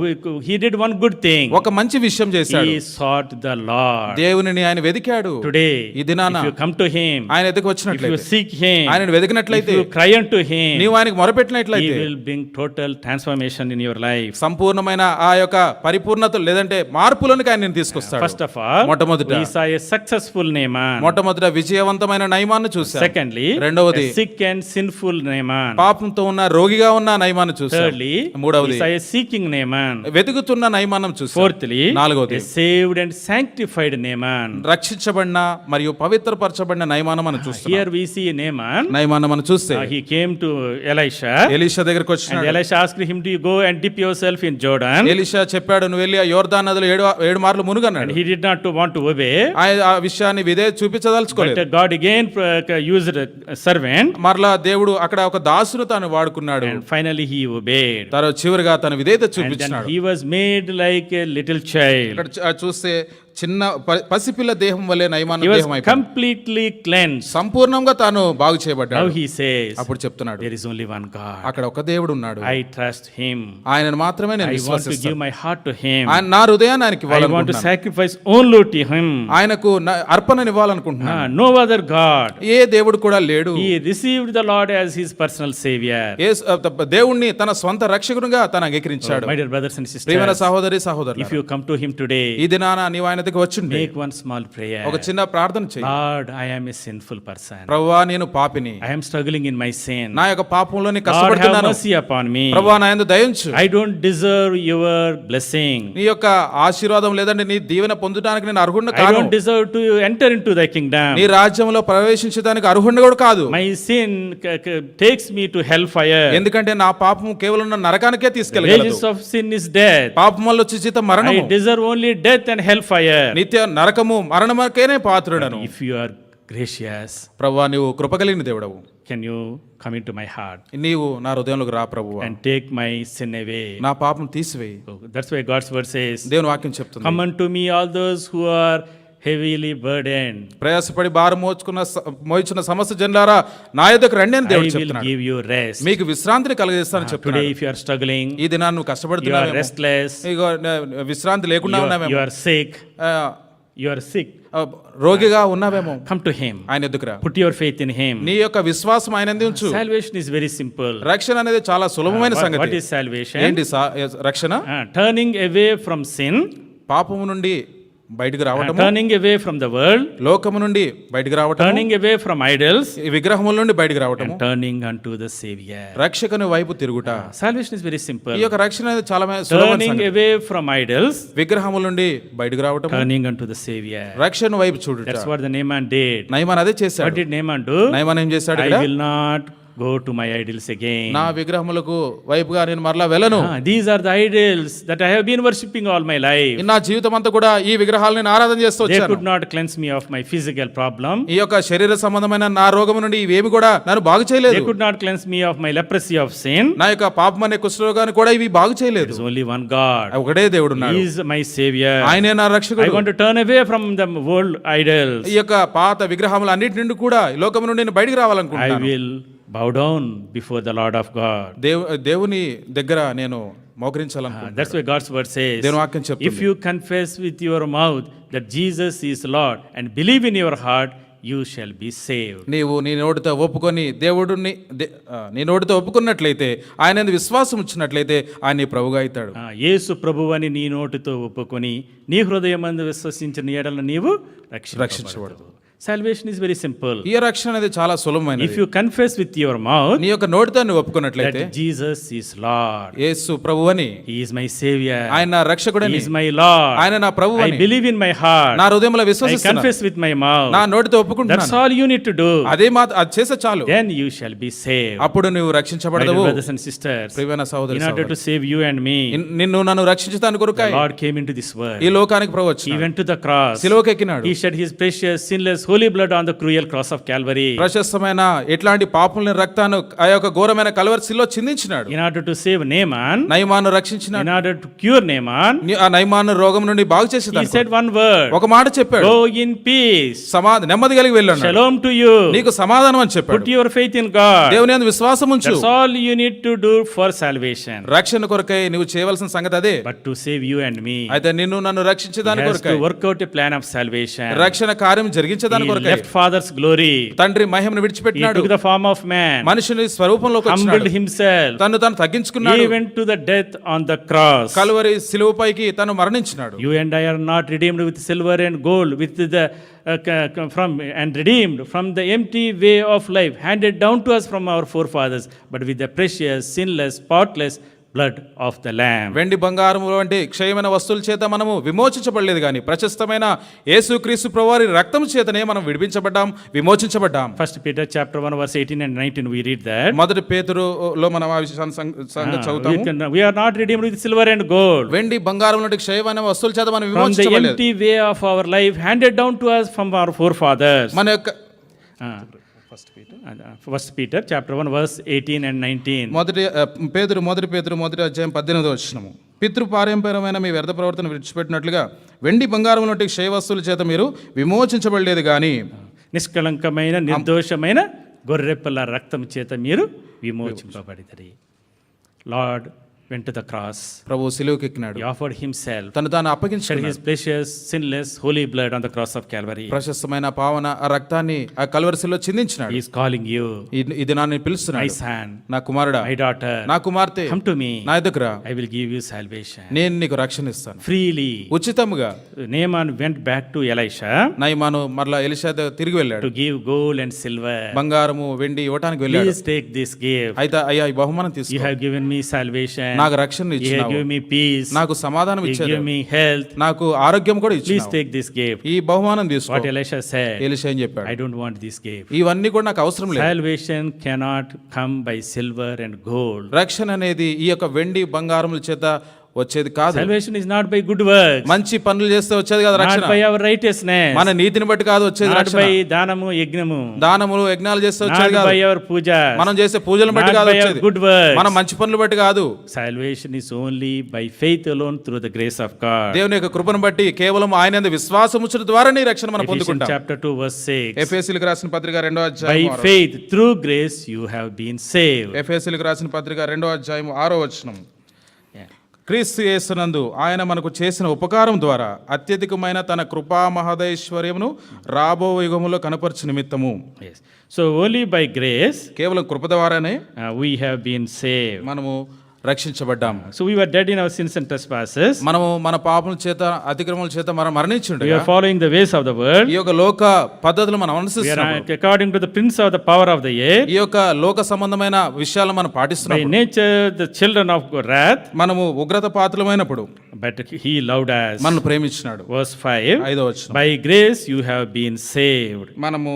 he did one good thing. ఒక మంచి విషయం చేశాడు. He sought the Lord. దేవునిని ఆయన వెతికాడు. Today, ఈ దినాన if you come to him, ఆయన ఎదుకు if you వచ్చినట్లయితే, seek him, ఆయనను if వెతికినట్లయితే, you cry unto him, నీవు ఆయనకు he మొరపెట్టినట్లయితే will bring total transformation in your life. సంపూర్ణమైన ఆ యొక్క పరిపూర్ణత లేదంటే మార్పులోనికి ఆయన తీసుకొస్తాడు. First of all, మొట్టమొదట we saw a successful Naaman. మొట్టమొదట విజయవంతమైన నయమాన్ని చూశాం. Secondly, రెండవది a sick and sinful Naaman. పాపంతో ఉన్న రోగిగా ఉన్న నయమాన్ని చూశాం. Thirdly, మూడవది we saw a seeking Naaman. వెతుకుతున్న నయమానం చూశాం. Fourthly, నాలుగవది a saved and sanctified Naaman. రక్షించబడిన మరియు పవిత్రపరచబడిన నయమానం మనం చూస్తాం. Here we see Naaman. నయమానం మనం చూస్తే He came to Elisha, Elisha దగ్గరికి and వచ్చినాడు. Elisha asked him to go and dip yourself in Jordan. Elisha చెప్పాడు, నువ్వు వెళ్ళి ఆ యోర్దాను నదిలో 7 మార్లు And మునుగన్నాడు. he did not want to obey. ఆయన ఆ విషయాన్ని చూపించదలుచుకోలేదు. But God again used a servant, మరలా దేవుడు అక్కడ ఒక దాసును తాను వాడుకున్నాడు. and finally he obeyed. తర్వాత చివరిగా తన విధేయత And then చూపించినాడు. he was made like a little child. ఇక్కడ చూస్తే చిన్న పసిపిల్ల దేహం వలె నయమాన He was దేహం అయిపోయింది. completely cleansed. సంపూర్ణంగా తాను బాగు Now చేయబడ్డాడు. he says, అప్పుడు చెప్తున్నాడు, there is only one God. అక్కడ ఒక దేవుడు ఉన్నాడు, I trust him. ఆయనను మాత్రమే నేను I want to విశ్వసిస్తాను. give my heart to him. ఆయన నా హృదయాన్ని ఆయనకి I want to ఇవ్వాలనుకుంటున్నాను. sacrifice only to him. ఆయనకు అర్పణను ఇవ్వాలనుకుంటున్నాను. No other God. ఏ దేవుడు కూడా లేడు. He received the Lord as his personal savior. దేవుణ్ణి తన స్వంత రక్షకునిగా తను అంగీకరించాడు. My dear brothers and sisters, ప్రియమైన సహోదరి if సహోదరులారా, you come to him today, ఈ దినాన నీవు ఆయన ఆయన దగ్గర వచ్చుండి make one small prayer. ఒక చిన్న ప్రార్థన చేయి. Lord, I am a sinful person. ప్రభువా నేను పాపిని, I am struggling in my sin. నా యొక్క పాపంలో నేను Lord, have కష్టపడుతున్నాను. mercy upon me. ప్రభువా నా యందు దయించు. I don't deserve your blessing. నీ యొక్క ఆశీర్వాదం లేదంటే నీ దీవెన పొందడానికి నేను అర్హుడిని I కాను. don't deserve to enter into thy kingdom. నీ రాజ్యంలో ప్రవేశించడానికి అర్హుడిని కూడా కాదు. My sin takes me to hellfire. ఎందుకంటే నా పాపం కేవలం నా నరకానికే తీసుకెళ్ళగలదు. Wages of sin is death. పాపం వల్ల వచ్చే జీతం I మరణము. deserve only death and hellfire. నిత్య నరకము మరణమకేనే పాత్రుడను. If you are gracious, ప్రభువా నీవు కృప కలిగిన దేవుడవు, can you come into my heart నీవు నా హృదయంలోకి రా ప్రభువా, and take my sin away? నా పాపం తీసివేయి. That's why God's word says, దేవుని వాక్యం చెప్తుంది, come unto me all those who are heavily burdened. ప్రయాసపడి భారం మోయించున్న సమస్త జనులారా నా యొద్దకు రండి అని I దేవుడు will చెప్తున్నాడు. give you rest. మీకు విశ్రాంతిని కలగజేస్తానని Today చెప్తున్నాడు. if you are struggling, ఈ దినాన్ని నువ్వు you are కష్టపడుతున్నావు, restless, ఇగో విశ్రాంతి లేకుండా you ఉన్నావేమో, are sick, you are sick, రోగిగా ఉన్నావేమో, come to him. ఆయన ఎద్దుకు రా. Put your faith in him. నీ యొక్క విశ్వాసం ఆయన యందు ఉంచు. Salvation is very simple. రక్షణ అనేది చాలా సులభమైన What సంగతి. is salvation? ఏంటి రక్షణ? Turning away from sin, పాపము నుండి బయటికి రావటము, turning away from the world, లోకము నుండి బయటికి రావటము, turning away from idols, ఈ విగ్రహముల నుండి బయటికి రావటము, and turning unto the Savior. రక్షకుని వైపు తిరుగుట. Salvation is very simple. ఈ యొక్క రక్షణ అనేది చాలా సులభమైన Turning సంగతి. away from idols, విగ్రహముల నుండి బయటికి రావటము, turning unto the Savior. రక్షణ వైపు చూడుట. That's what the Naaman did. Naaman అదే What చేశాడు. did Naaman do? నయమాన్ ఏం చేశాడు? I ఇక్కడ will not go to my idols again. నా విగ్రహములకు వైపుగా నేను మరలా వెళ్ళను. These are the idols that I have been worshipping all my life. నా జీవితం అంతా కూడా ఈ విగ్రహాలను నేను ఆరాధన చేస్తూ They వచ్చాను. could not cleanse me of my physical problem. ఈ యొక్క శరీర సంబంధమైన నా రోగము నుండి ఇవేమి కూడా నన్ను బాగు They చేయలేదు. could not cleanse me of my leprosy of sin. నా యొక్క పాపం అనే కుష్ఠరోగాన్ని కూడా ఇవి బాగు There చేయలేదు. is only one God. ఒకటే దేవుడు He ఉన్నాడు. is my Savior. ఆయనే నా I రక్షకుడు. want to turn away from the world idols. ఈ యొక్క పాత విగ్రహములు అన్నిటి నుండి కూడా ఈ లోకము నుండి నేను బయటికి I రావాలనుకుంటున్నాను. will bow down before the Lord of God. దేవుని దగ్గర నేను మోకరించాలనుకుంటున్నాను. That's why God's word says, దేవుని వాక్యం చెప్తుంది, if you confess with your mouth that Jesus is Lord and believe in your heart, you shall be saved. నీవు నీ నోటితో ఒప్పుకొని దేవుడిని నీ నోటితో ఒప్పుకున్నట్లయితే, ఆయన యందు విశ్వాసం ఉంచినట్లయితే ఆయన నీ ప్రభుగా అవుతాడు. యేసు ప్రభువని నీ నోటితో ఒప్పుకొని నీ హృదయమందు విశ్వసించిన ఎడల నీవు రక్షించబడదు. Salvation is very simple. ఈ రక్షణ అనేది చాలా సులభమైనది. If you confess with your mouth నీ యొక్క నోటితో నువ్వు ఒప్పుకున్నట్లయితే that Jesus is Lord, Yesu ప్రభువని, He is my Savior, ఆయన నా He రక్షకుడని, is my Lord, ఆయన నా I ప్రభువని believe in my heart, నా హృదయంలో I విశ్వసిస్తున్నాను, confess with my mouth, నా నోటితో that's ఒప్పుకుంటున్నాను, all you need to do. అదే అది చేసే చాలు. Then you shall be saved. అప్పుడు నువ్వు My dear రక్షించబడదు. brothers and sisters, ప్రియమైన సహోదరి in order to save you and me, నిన్ను నన్ను రక్షించడానికి the కొరకై Lord came into this world. ఈ లోకానికి ప్రభు He వచ్చినాడు. went to the cross. శిలువకు ఎక్కినాడు. He shed His precious, sinless, holy blood on the cruel cross of Calvary. ప్రశస్తమైన ఎట్లాంటి పాపముల రక్తాన్ని ఆ యొక్క ఘోరమైన కల్వరి శిలువలో చిందించినాడు. In order to save Naaman, Naaman రక్షించినాడు. in order to cure Naaman, ఆ నయమాను రోగం నుండి బాగు He చేసేదానికి said one word, ఒక మాట చెప్పాడు, go in peace, నెమ్మది కలిగి వెళ్ళాడు. shalom to you, నీకు సమాధానం అని చెప్పాడు. put your faith in God. దేవుని యందు విశ్వాసం ఉంచు. That's all you need to do for salvation. రక్షణ కొరకై నువ్వు చేయవలసిన సంగతి అదే. But to save you and me, అయితే నిన్ను నన్ను He రక్షించేదాని has కొరకై, to work out a plan of salvation. రక్షణ కార్యం జరిగించేదాని He కొరకై left Father's glory. తండ్రి మహిమను He విడిచిపెట్టినాడు. took the form of man, మనుషుని స్వరూపంలోకి humbled వచ్చినాడు. Himself. తను తగ్గించుకున్నాడు. He went to the death on the cross. Calvary శిలువపైకి తను మరణించినాడు. You and I are not redeemed with silver and gold, with the from and redeemed from the empty way of life handed down to us from our forefathers, but with the precious, sinless, spotless blood of the Lamb. వెండి బంగారం వంటి క్షయమైన వస్తువుల చేత మనము విమోచించబడలేదు కానీ ప్రశస్తమైన యేసుక్రీస్తు ప్రభువారి రక్తం చేతనే మనం విడిపించబడ్డాం, విమోచించబడ్డాం. 1 Peter chapter 1 verse 18 and 19 we read that. మొదటి పేతురులో మనం ఆ విషయాన్ని సంగతి చదువుతాము. We are not redeemed with silver and gold, వెండి బంగారం వంటి క్షయమైన వస్తువుల చేత మనం from the విమోచించబడలేదు. empty way of our life handed down to us from our forefathers. మన యొక్క 1 Peter chapter 1 verse 18 and 19. మొదటి అధ్యాయం 18వ వచనము. పితృపారంపర్యమైన మీ వ్యర్థ ప్రవర్తన విడిచిపెట్టినట్లుగా వెండి బంగారం వంటి క్షయ వస్తువుల చేత మీరు విమోచించబడలేదు కానీ నిష్కళంకమైన నిర్దోషమైన గొర్రెపిల్ల రక్తం చేత మీరు విమోచింపబడితరి. Lord went to the cross. ప్రభు సిలువకి ఎక్కినాడు, He offered himself, తను తాను shed అప్పగించుకున్నాడు. his precious, sinless, holy blood on the cross of Calvary. ప్రశస్తమైన పావన ఆ రక్తాన్ని ఆ కల్వరిశిలో చిందించినాడు. He is calling you, ఇది నన్ను my పిలుస్తున్నాడు, son, నా కుమారుడా, my daughter, నా కుమార్తె, come to me. నా ఎదుకు రా, I will give you salvation. నేను నీకు రక్షణ ఇస్తాను Freely. ఉచితముగా. Naaman went back to Elisha నయమాను మరలా ఎలీషా తిరిగి వెళ్ళాడు, to give gold and silver. బంగారము వెండి ఇవ్వటానికి వెళ్ళాడు. Please take this gift. అయితే అయ్యా ఈ బహుమానం You తీసుకో, have given me salvation. నాకు రక్షణ You have ఇచ్చినావు, given me peace. నాకు సమాధానం You ఇచ్చావు, give me health. నాకు ఆరోగ్యం కూడా Please ఇచ్చినావు, take this gift. ఈ బహుమానం తీసుకో. What Elisha said, ఎలీషా ఏం చెప్పాడు, I don't want this gift. ఇవన్నీ కూడా నాకు అవసరం లేదు. Salvation cannot come by silver and gold. రక్షణ అనేది ఈ యొక్క వెండి బంగారముల చేత వచ్చేది కాదు. Salvation is not by good works, మంచి పనులు చేస్తే వచ్చేది కాదు not రక్షణ. by our righteousness, మన నీతిని బట్టి కాదు వచ్చేది not రక్షణ. by దానము యజ్ఞము, దానములు యజ్ఞాలు చేస్తే not వచ్చేది కాదు. by our puja, మనం చేసే పూజలను బట్టి not కాదు by our వచ్చేది, good works. మన మంచి పనులు బట్టి కాదు. Salvation is only by faith alone through the grace of God. దేవుని యొక్క కృపను బట్టి కేవలం ఆయన యందు విశ్వాసం ఉంచడం ద్వారా నీ రక్షణ మనం Ephesians పొందుకుంటాం. chapter 2 verse 6. ఎఫెసీయులకు రాసిన పత్రిక 2వ By అధ్యాయం faith through grace you have been saved. ఎఫెసీయులకు రాసిన పత్రిక 2వ అధ్యాయం 6వ వచనం. Yeah. క్రీస్తు యేసునందు ఆయన మనకు చేసిన ఉపకారం ద్వారా అత్యధికమైన తన కృపా మహదైశ్వర్యమును రాబో యుగములో కనపరచు నిమిత్తము. Yes. So only by grace కేవలం కృప ద్వారానే we have been saved. మనము రక్షించబడ్డాం. So we were dead in our sins and trespasses. మనము మన పాపముల చేత అతిక్రమముల చేత మనం We మరణించుండగా are following the ways of the world. ఈ యొక్క లోక పద్ధతులు మనం We are అనుసరిస్తున్నాము. according to the prince of the power of the air. ఈ యొక్క లోక సంబంధమైన విషయాలను మనం By పాటిస్తున్నాము. nature the children of wrath, మనము ఉగ్రత పాత్రమైనప్పుడు but he loved us. మనల్ని ప్రేమించినాడు. Verse 5. 5వ వచనం. By grace you have been saved. మనము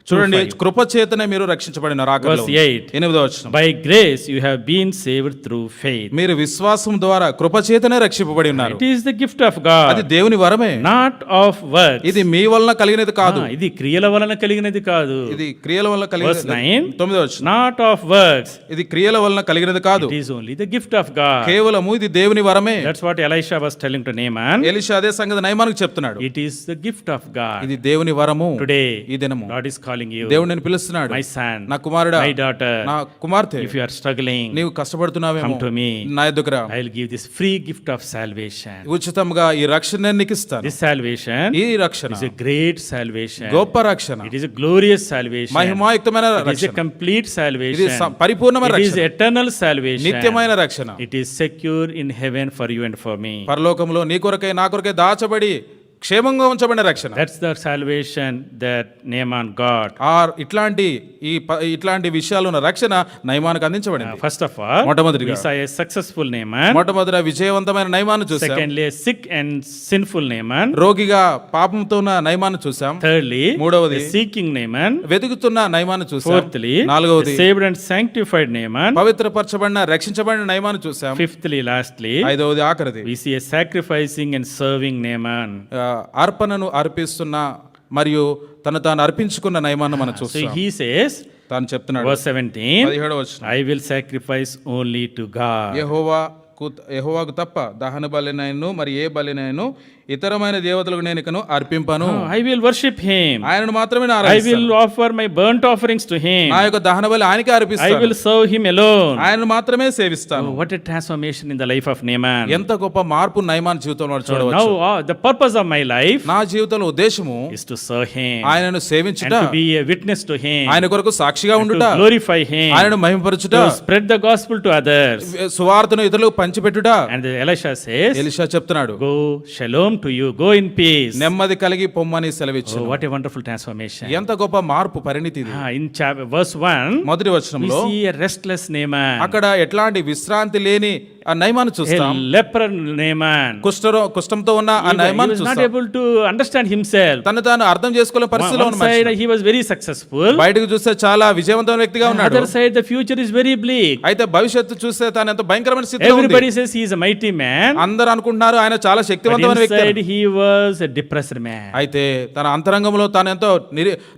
చూడండి, కృప చేతనే మీరు రక్షించబడిన రాకడలో. Verse 8. 8వ వచనం. By grace you have been saved through faith. మీరు విశ్వాసం ద్వారా కృప చేతనే రక్షింపబడి ఉన్నారు. It is the gift of అది God, దేవుని వరమే, not of works. ఇది మీ వలన కలిగినది కాదు, ఇది క్రియల వలన కలిగినది కాదు. ఇది క్రియల వలన Verse కలిగినది. 9. 9వ వచనం. Not of works. ఇది క్రియల వలన కలిగినది కాదు, It is only the gift of God. కేవలము ఇది దేవుని వరమే. That's what Elisha was telling to Naaman. Elisha అదే సంగతి నయమానుకు చెప్తున్నాడు. It is the gift of God. ఇది దేవుని వరము. Today, ఈ దినము God is calling you, దేవుడు నేను పిలుస్తున్నాడు, my son, నా కుమారుడా, my daughter. నా కుమార్తె, If you are struggling, నీవు కష్టపడుతున్నావేమో come to me. నా ఎదుగుకు రా, I will give this free gift of salvation. ఉచితంగా ఈ రక్షణ నేను నీకు ఇస్తాను. This salvation ఈ రక్షణ is a great salvation. గొప్ప రక్షణ, It is a glorious salvation. మహిమాయుక్తమైన It is a రక్షణ, complete ఇది salvation. పరిపూర్ణమైన It is రక్షణ, eternal salvation. నిత్యమైన రక్షణ. It is secure in heaven for you and for me. పరలోకంలో నీ కొరకై నా కొరకై దాచబడి క్షేమంగా ఉంచబడిన రక్షణ. That's the salvation that Naaman got. ఇట్లాంటి విషయాలు ఉన్న రక్షణ నయమానికి అందించబడింది. First of all, మొట్టమొదటిగా we saw a successful Naaman. మొట్టమొదటి విజయవంతమైన నయమాన్ని చూసాం. Secondly, a sick and sinful Naaman. రోగిగా పాపంతో ఉన్న నయమాన్ని చూసాం. Thirdly, మూడవది a seeking Naaman. వెతుకుతున్న నయమాన్ని చూసాం. Fourthly, నాలుగవది a saved and sanctified Naaman. పవిత్రపరచబడిన రక్షించబడిన నయమాన్ని చూసాం. Fifthly, lastly, ఐదవది ఆఖరిది we see a sacrificing and serving Naaman. అర్పణను అర్పిస్తున్న మరియు తను తాను అర్పించుకున్న నయమాన్ని మనం So చూస్తాం. he says, తాను చెప్తున్నాడు verse 17, 17వ వచనం. I will sacrifice only to God. యెహోవాకు తప్ప దహన బలినైను మరి ఏ బలినైను ఇతరమైన దేవతలకు నేను ఇకను అర్పింపను. I will worship him. ఆయనను మాత్రమే నేను I ఆరాధిస్తాను. will offer my burnt offerings to him. నా యొక్క దహన బలి ఆయనకే I అర్పిస్తాను. will serve him alone. ఆయనను మాత్రమే సేవిస్తాను. Oh, what a transformation in the life of Naaman. ఎంత గొప్ప మార్పు నయమాన్ జీవితంలో So చూడవచ్చు. now the purpose of my life నా జీవితంలో ఉద్దేశము is to serve him ఆయనను and సేవించుట, to be a witness to him, ఆయన కొరకు సాక్షిగా to ఉండుట, glorify him, ఆయనను మహిమపరచుట, to spread the gospel to others. సువార్తను ఇతరులకు పంచిపెట్టుట. And Elisha says, ఎలీషా చెప్తున్నాడు, go shalom to you, go in peace. నెమ్మది కలిగి పొమ్మని సెలవిచ్చును. Oh, what a wonderful transformation. ఎంత గొప్ప మార్పు పరిణితి ఇది. In verse 1, మొదటి we వచనంలో see a restless Naaman, అక్కడ ఎట్లాంటి విశ్రాంతి లేని ఆ నయమాను a చూస్తాం. leper Naaman. కుష్ఠంతో ఉన్న ఆ He నయమాను was not చూస్తాం. able to understand himself. తను తాను అర్థం చేసుకోలేని పరిస్థితిలో One ఉన్న మనిషి. side he was very successful, బయటకు చూస్తే చాలా విజయవంతమైన వ్యక్తిగా ఉన్నాడు. other side the future is very bleak. అయితే భవిష్యత్తు చూస్తే తాను ఎంత భయంకరమైన స్థితిలో ఉంది. Everybody says he is a mighty man, అందరూ అనుకుంటున్నారు ఆయన చాలా but శక్తివంతమైన వ్యక్తి inside అని. he was a depressed man. అయితే తన అంతరంగంలో తాను ఎంతో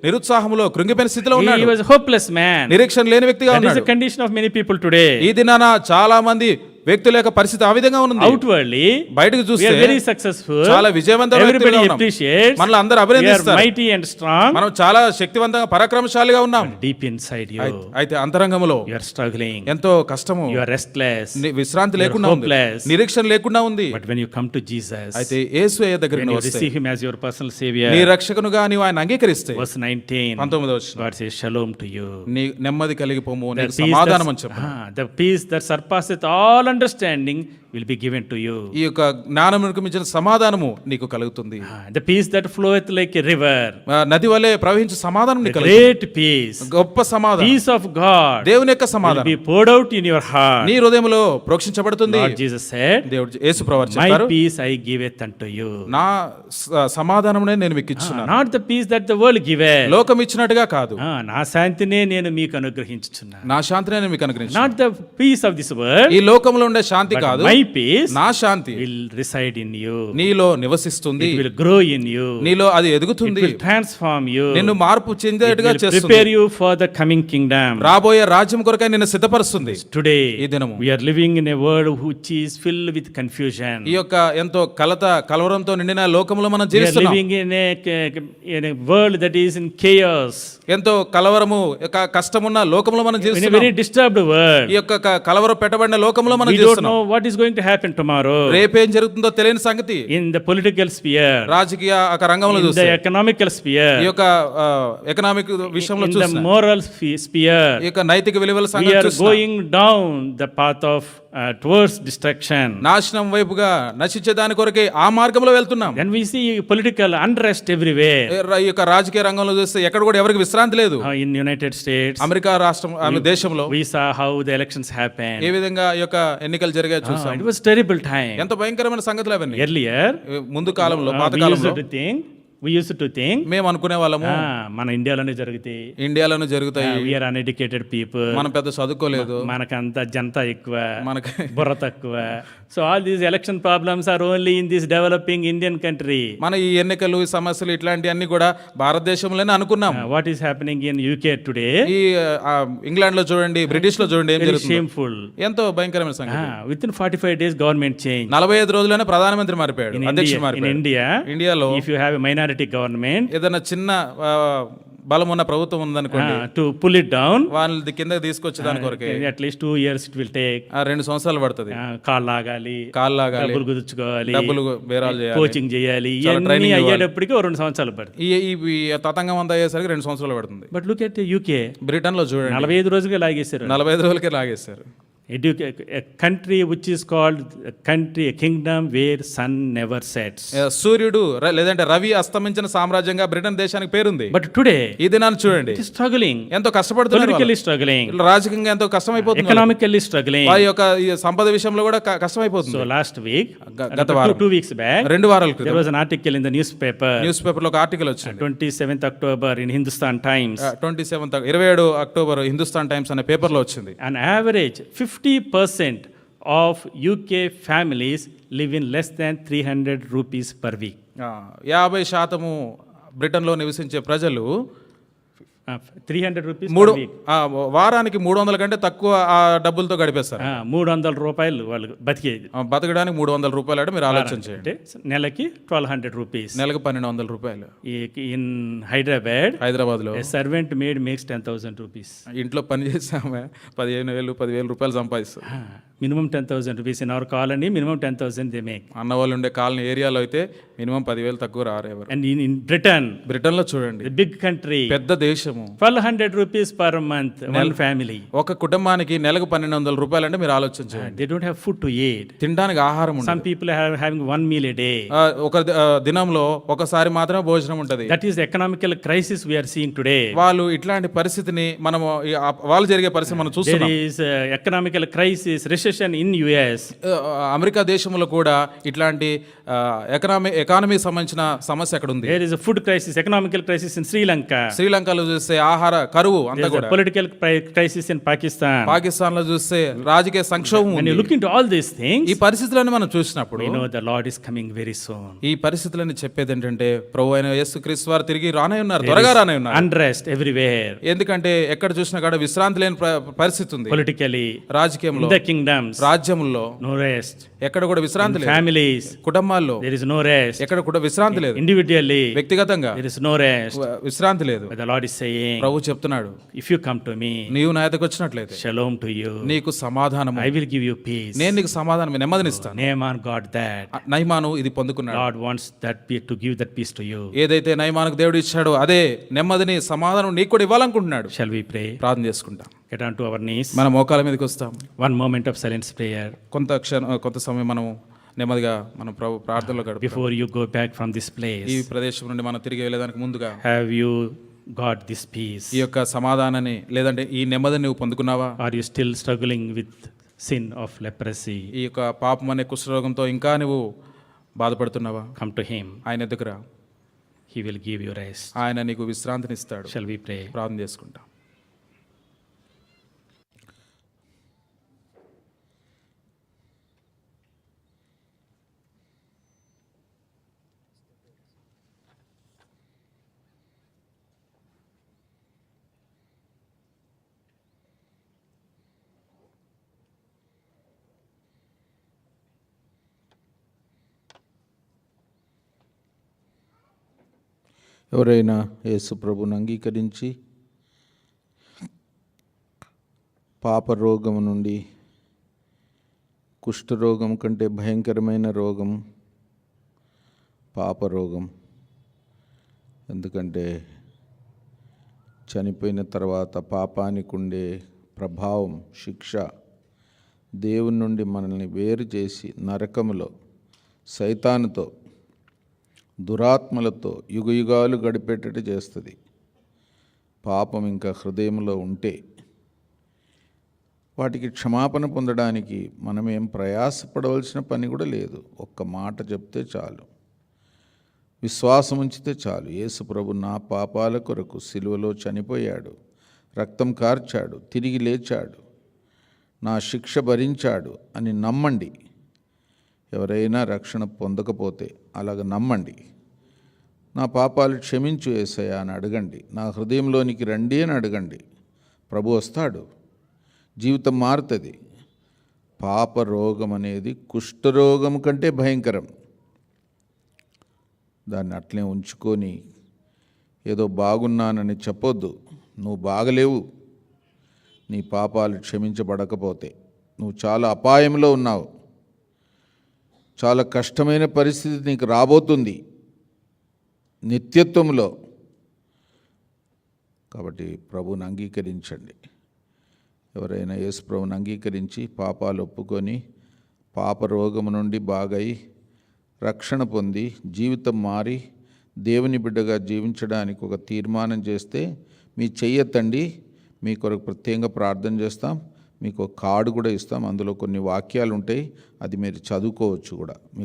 నిరుత్సాహంలో కృంగిపోయిన స్థితిలో He ఉన్నాడు. was a hopeless man. నిరీక్షణ లేని వ్యక్తిగా That is the ఉన్నాడు. condition of many people today. ఈ దినాన చాలా మంది వ్యక్తుల యొక్క పరిస్థితి ఆ విధంగా ఉంది. Outwardly, బయటకు we చూస్తే are very successful. చాలా విజయవంతమైన Everybody వ్యక్తులుగా ఉన్నాం. appreciates. మనల్ని అందరూ We are అభినందిస్తారు. mighty and strong. మనం చాలా శక్తివంతంగా పరాక్రమశాలిగా ఉన్నాం. Deep inside you, అయితే అంతరంగంలో you are struggling. ఎంతో కష్టము, You are restless. విశ్రాంతి You are లేకుండా ఉంది, hopeless. నిరీక్షణ లేకుండా ఉంది. But when you come to Jesus, అయితే యేసు దగ్గర when you వస్తే receive him as your personal నీ savior, రక్షకునుగా నీవు ఆయన అంగీకరిస్తే verse 19, 19వ వచనం, God says shalom to you. నీ నెమ్మది కలిగిపోము, The నీకు peace సమాధానం అని చెప్పు. the peace that surpasseth all understanding will be given to you. ఈ యొక్క జ్ఞానమునకు మించిన సమాధానము నీకు కలుగుతుంది. The peace that floweth like a river, నది వలె ప్రవహించు సమాధానం నీకు the కలుగుతుంది. great peace, గొప్ప సమాధానం, peace of God దేవుని యొక్క will సమాధానం be poured out in your heart. నీ హృదయంలో ప్రోక్షించబడుతుంది. Lord Jesus said, దేవుడు యేసు ప్రభువు my చెప్పారు, peace I giveth unto you. నా సమాధానమునే నేను మీకు ఇచ్చున్నాను, Not the peace that the world giveth. లోకం ఇచ్చినట్టుగా కాదు, నా శాంతినే నేను మీకు అనుగ్రహించుచున్నాను. నా శాంతిని నేను మీకు అనుగ్రహించాను. Not the peace of this world, ఈ లోకంలో ఉండే శాంతి but కాదు, my peace నా శాంతి will reside in you. నీలో నివసిస్తుంది, It will grow in you. నీలో అది It ఎదుగుతుంది, will transform you. నిన్ను మార్పు It చెందేట్టుగా will చేస్తుంది, prepare you for the coming kingdom. రాబోయే రాజ్యం కొరకై నిన్ను సిద్ధపరుస్తుంది. Today, ఈ దినము we are living in a world which is filled with confusion. ఈ యొక్క ఎంతో కలవరంతో నిండిన లోకంలో మనం We are జీవిస్తున్నాం. living in a world that is in chaos. ఎంతో కలవరము కష్టమున్న లోకంలో మనం In a జీవిస్తున్నాం. very disturbed world. ఈ యొక్క కలవరం పెట్టబడిన లోకంలో మనం We don't జీవిస్తున్నాం. know what is going to happen tomorrow. రేపేం జరుగుతుందో తెలియని సంగతి. In the political sphere, రాజకీయ రంగంలో in చూస్తే, the economical ఈ sphere, యొక్క ఎకనామిక్ విషయంలో in the చూస్తే, moral sphere, ఈ యొక్క నైతిక విలువల we సంగతి are చూస్తున్నాం. going down the path of towards destruction. నాశనం వైపుగా నశించే దాని కొరకే ఆ మార్గంలో వెళ్తున్నాం. Then we see political unrest everywhere. ఈ యొక్క రాజకీయ రంగంలో చూస్తే ఎక్కడ కూడా ఎవరికి విశ్రాంతి లేదు. In United States, అమెరికా రాష్ట్రం దేశంలో we saw how the elections happened. ఏ విధంగా ఈ యొక్క ఎన్నికలు జరిగాయో చూసాం. It was terrible time. ఎంత భయంకరమైన సంగతులు అవన్నీ. Earlier, ముందు కాలంలో, పాత we కాలంలో used to think, మేము అనుకునే వాళ్ళము మన ఇండియాలోనే జరుగుతాయి. ఇండియాలోనే జరుగుతాయి, We are uneducated people. మనం పెద్ద చదువుకోలేదు, మనకంత జనతా ఎక్కువ, మనకి బుర్ర తక్కువ. So all these election problems are only in this developing Indian country. మన ఈ ఎన్నికలు, ఈ సమస్యలు ఇట్లాంటివన్నీ కూడా భారతదేశంలోనే అనుకున్నాం. What is happening in UK today? ఈ ఇంగ్లాండ్ లో చూడండి, బ్రిటిష్ లో చూడండి ఏం Very జరుగుతుంది. shameful. ఎంతో భయంకరమైన సంగతి. Within 45 days government change. 45 రోజుల్లోనే ప్రధానమంత్రి మారిపోయాడు, అధ్యక్షుడు In మారిపోయాడు. India, ఇండియాలో if you have a minority government, ఏదైనా చిన్న బలం ఉన్న ప్రభుత్వం ఉందనుకోండి, to pull it down, వాళ్ళది కిందకి తీసుకొచ్చే దాని కొరకే at least 2 years it will take. 2 సంవత్సరాలు పడుతుంది. కాళ్ళు లాగాలి, కాళ్ళు లాగాలి, డబ్బులు కుదుర్చుకోవాలి, డబ్బులు బేరాలు చేయాలి, కోచింగ్ చేయాలి, చాలా ఇవన్నీ training అయ్యేటప్పటికి 2 సంవత్సరాలు పడుతుంది. ఈ తతంగం అంతా అయ్యేసరికి 2 సంవత్సరాలు పడుతుంది. But look at UK, Britain లో చూడండి 45 రోజులుగా లాగేశారు. 45 రోజులకే లాగేశారు. A country which is called a kingdom where sun never sets. సూర్యుడు లేదంటే రవి అస్తమించిన సామ్రాజ్యంగా బ్రిటన్ దేశానికి పేరుంది. But today, ఈ దినాన్ని చూడండి, it is struggling, ఎంతో కష్టపడుతున్నారు, politically struggling, రాజకీయంగా ఎంతో కష్టమైపోతుంది, economically struggling. వారి యొక్క ఈ సంపద విషయంలో కూడా కష్టమైపోతుంది. So last week, గత వారం, 2 weeks back, 2 వారాల there క్రితం was an article in the newspaper, news paper లో ఒక ఆర్టికల్ వచ్చింది. 27th October in Hindustan Times. 27 October Hindustan times అనే పేపర్ లో వచ్చింది. An average 50% of UK families live in less than 300 rupees per week. 50% బ్రిటన్లో నివసించే ప్రజలు 300 rupees per week. వారానికి 300 కంటే తక్కువ ఆ డబ్బులతో గడిపేస్తారు. 300 రూపాయలు వాళ్ళు బతికేది. బతకడానికి 300 రూపాయలు అంటే మీరు ఆలోచించండి. అంటే నెలకి 1200 rupees. నెలకు 1200 రూపాయలు. In హైదరాబాద్ లో సర్వెంట్ మేడ్ మేక్స్ 10,000 rupees. ఇంట్లో పని చేసామే 15,000 రూపాయలు సంపాదిస్తారు. Minimum 10,000 rupees. In our colony, minimum 10,000 they make. అన్న వాళ్ళు ఉండే కాలనీ ఏరియాలో అయితే మినిమం 10,000 తక్కువ రారు ఎవరు. And in Britain, బ్రిటన్లో చూడండి, the big country, పెద్ద దేశము, 1,200 rupees per month, one family. ఒక కుటుంబానికి నెలకు 1,200 రూపాయలు అంటే మీరు ఆలోచించండి. They don't have food to eat. తినడానికి ఆహారం ఉండదు. Some people are having 1 meal a day. ఒక దినంలో ఒకసారి మాత్రమే భోజనం ఉంటది. That is the economical crisis we are seeing today. వాళ్ళు ఇట్లాంటి పరిస్థితిని మనము వాళ్ళు జరిగే పరిస్థితి మనం చూస్తున్నాం. There is economical crisis, recession in US. America దేశంలో కూడా ఇట్లాంటి ఎకానమీ సంబంధించిన సమస్య అక్కడ ఉంది. There is a food crisis, economical crisis in Sri Lanka. శ్రీలంకలో చూస్తే ఆహార కరువు అంతా There's కూడా. a political crisis in Pakistan. Pakistan లో చూస్తే రాజకీయ సంక్షోభం When ఉంది. you look into all these things, ఈ పరిస్థితులను మనం చూసినప్పుడు we know the Lord is coming very soon. ఈ పరిస్థితులను చెప్పేది ఏంటంటే ప్రభు అయిన యేసుక్రీస్తు వారు తిరిగి రానే ఉన్నారు, త్వరగా రానే ఉన్నారు. Unrest everywhere, ఎందుకంటే ఎక్కడ చూసినా కూడా విశ్రాంతి లేని పరిస్థితి ఉంది. politically, రాజకీయంలో, in the kingdoms, రాజ్యంలో no rest. ఎక్కడ కూడా విశ్రాంతి లేదు. Families, కుటుంబాల్లో there is no rest. ఎక్కడ కూడా విశ్రాంతి లేదు. Individually, వ్యక్తిగతంగా there is no rest. విశ్రాంతి లేదు. But the Lord is saying, ప్రభు చెప్తున్నాడు, if you come to me, నీవు నా యొద్దకు వచ్చినట్లయితే shalom to you, నీకు సమాధానము, I will give you peace. నేను నీకు సమాధానం నెమ్మదినిస్తాను. Naaman got that. నయమాను ఇది పొందుకున్నాడు. Lord wants to give that peace to you. ఏదైతే నయమానుకు దేవుడు ఇచ్చాడో అదే నెమ్మదిని సమాధానం నీకు కూడా ఇవ్వాలనుకుంటున్నాడు. Shall we pray? ప్రార్థన చేసుకుంటాం. Get on to our knees. మన మోకాల మీదకి వస్తాం. One moment of silence prayer కొంత సమయం మనం నెమ్మదిగా మనం ప్రభు ప్రార్థనలో గడుపుతాం. before you go back from this ఈ place. ప్రదేశం నుండి మనం తిరిగి వెళ్ళేదానికి ముందుగా Have you got this peace? ఈ యొక్క సమాధానాన్ని లేదంటే ఈ నెమ్మదిని నువ్వు పొందుకున్నావా? Are you still struggling with sin of leprosy? ఈ యొక్క పాపం అనే కుష్ఠరోగంతో ఇంకా నువ్వు బాధపడుతున్నావా? Come to him. ఆయన దగ్గర He will give you rest. ఆయన నీకు విశ్రాంతిని ఇస్తాడు. Shall we pray? ప్రార్థన చేసుకుంటాం. ఎవరైనా యేసు ప్రభువును అంగీకరించి పాప రోగం నుండి, కుష్ఠరోగం కంటే భయంకరమైన రోగం పాప రోగం. ఎందుకంటే చనిపోయిన తర్వాత పాపానికి ఉండే ప్రభావం, శిక్ష దేవుని నుండి మనల్ని వేరు చేసి నరకములో సైతానుతో, దురాత్మలతో యుగయుగాలు గడిపేటట్టు చేస్తుంది. పాపం ఇంకా హృదయంలో ఉంటే వాటికి క్షమాపణ పొందడానికి మనమేం ప్రయాసపడవలసిన పని కూడా లేదు. ఒక్క మాట చెప్తే చాలు, విశ్వాసం ఉంచితే చాలు. యేసు ప్రభు నా పాపాల కొరకు సిలువలో చనిపోయాడు, రక్తం కార్చాడు, తిరిగి లేచాడు, నా శిక్ష భరించాడు అని నమ్మండి. ఎవరైనా రక్షణ పొందకపోతే అలాగ నమ్మండి. నా పాపాలు క్షమించు యేసయ్యా అని అడగండి. నా హృదయంలోనికి రండి అని అడగండి. ప్రభు వస్తాడు, జీవితం మారుతుంది. పాప రోగం అనేది కుష్ఠరోగం కంటే భయంకరం. దాన్ని అట్లే ఉంచుకొని ఏదో బాగున్నానని చెప్పొద్దు. నువ్వు బాగలేవు. నీ పాపాలు క్షమించబడకపోతే నువ్వు చాలా అపాయంలో ఉన్నావు. చాలా కష్టమైన పరిస్థితి నీకు రాబోతుంది నిత్యత్వంలో. కాబట్టి ప్రభువుని అంగీకరించండి. ఎవరైనా యేసు ప్రభువుని అంగీకరించి పాపాలు ఒప్పుకొని పాప రోగము నుండి బాగై రక్షణ పొంది జీవితం మారి దేవుని బిడ్డగా జీవించడానికి ఒక తీర్మానం చేస్తే మీ చెయ్యెత్తండి. మీ కొరకు ప్రత్యేకంగా ప్రార్థన చేస్తాం. మీకు ఒక కార్డు కూడా ఇస్తాం. అందులో కొన్ని వాక్యాలు ఉంటాయి, అది మీరు చదువుకోవచ్చు కూడా.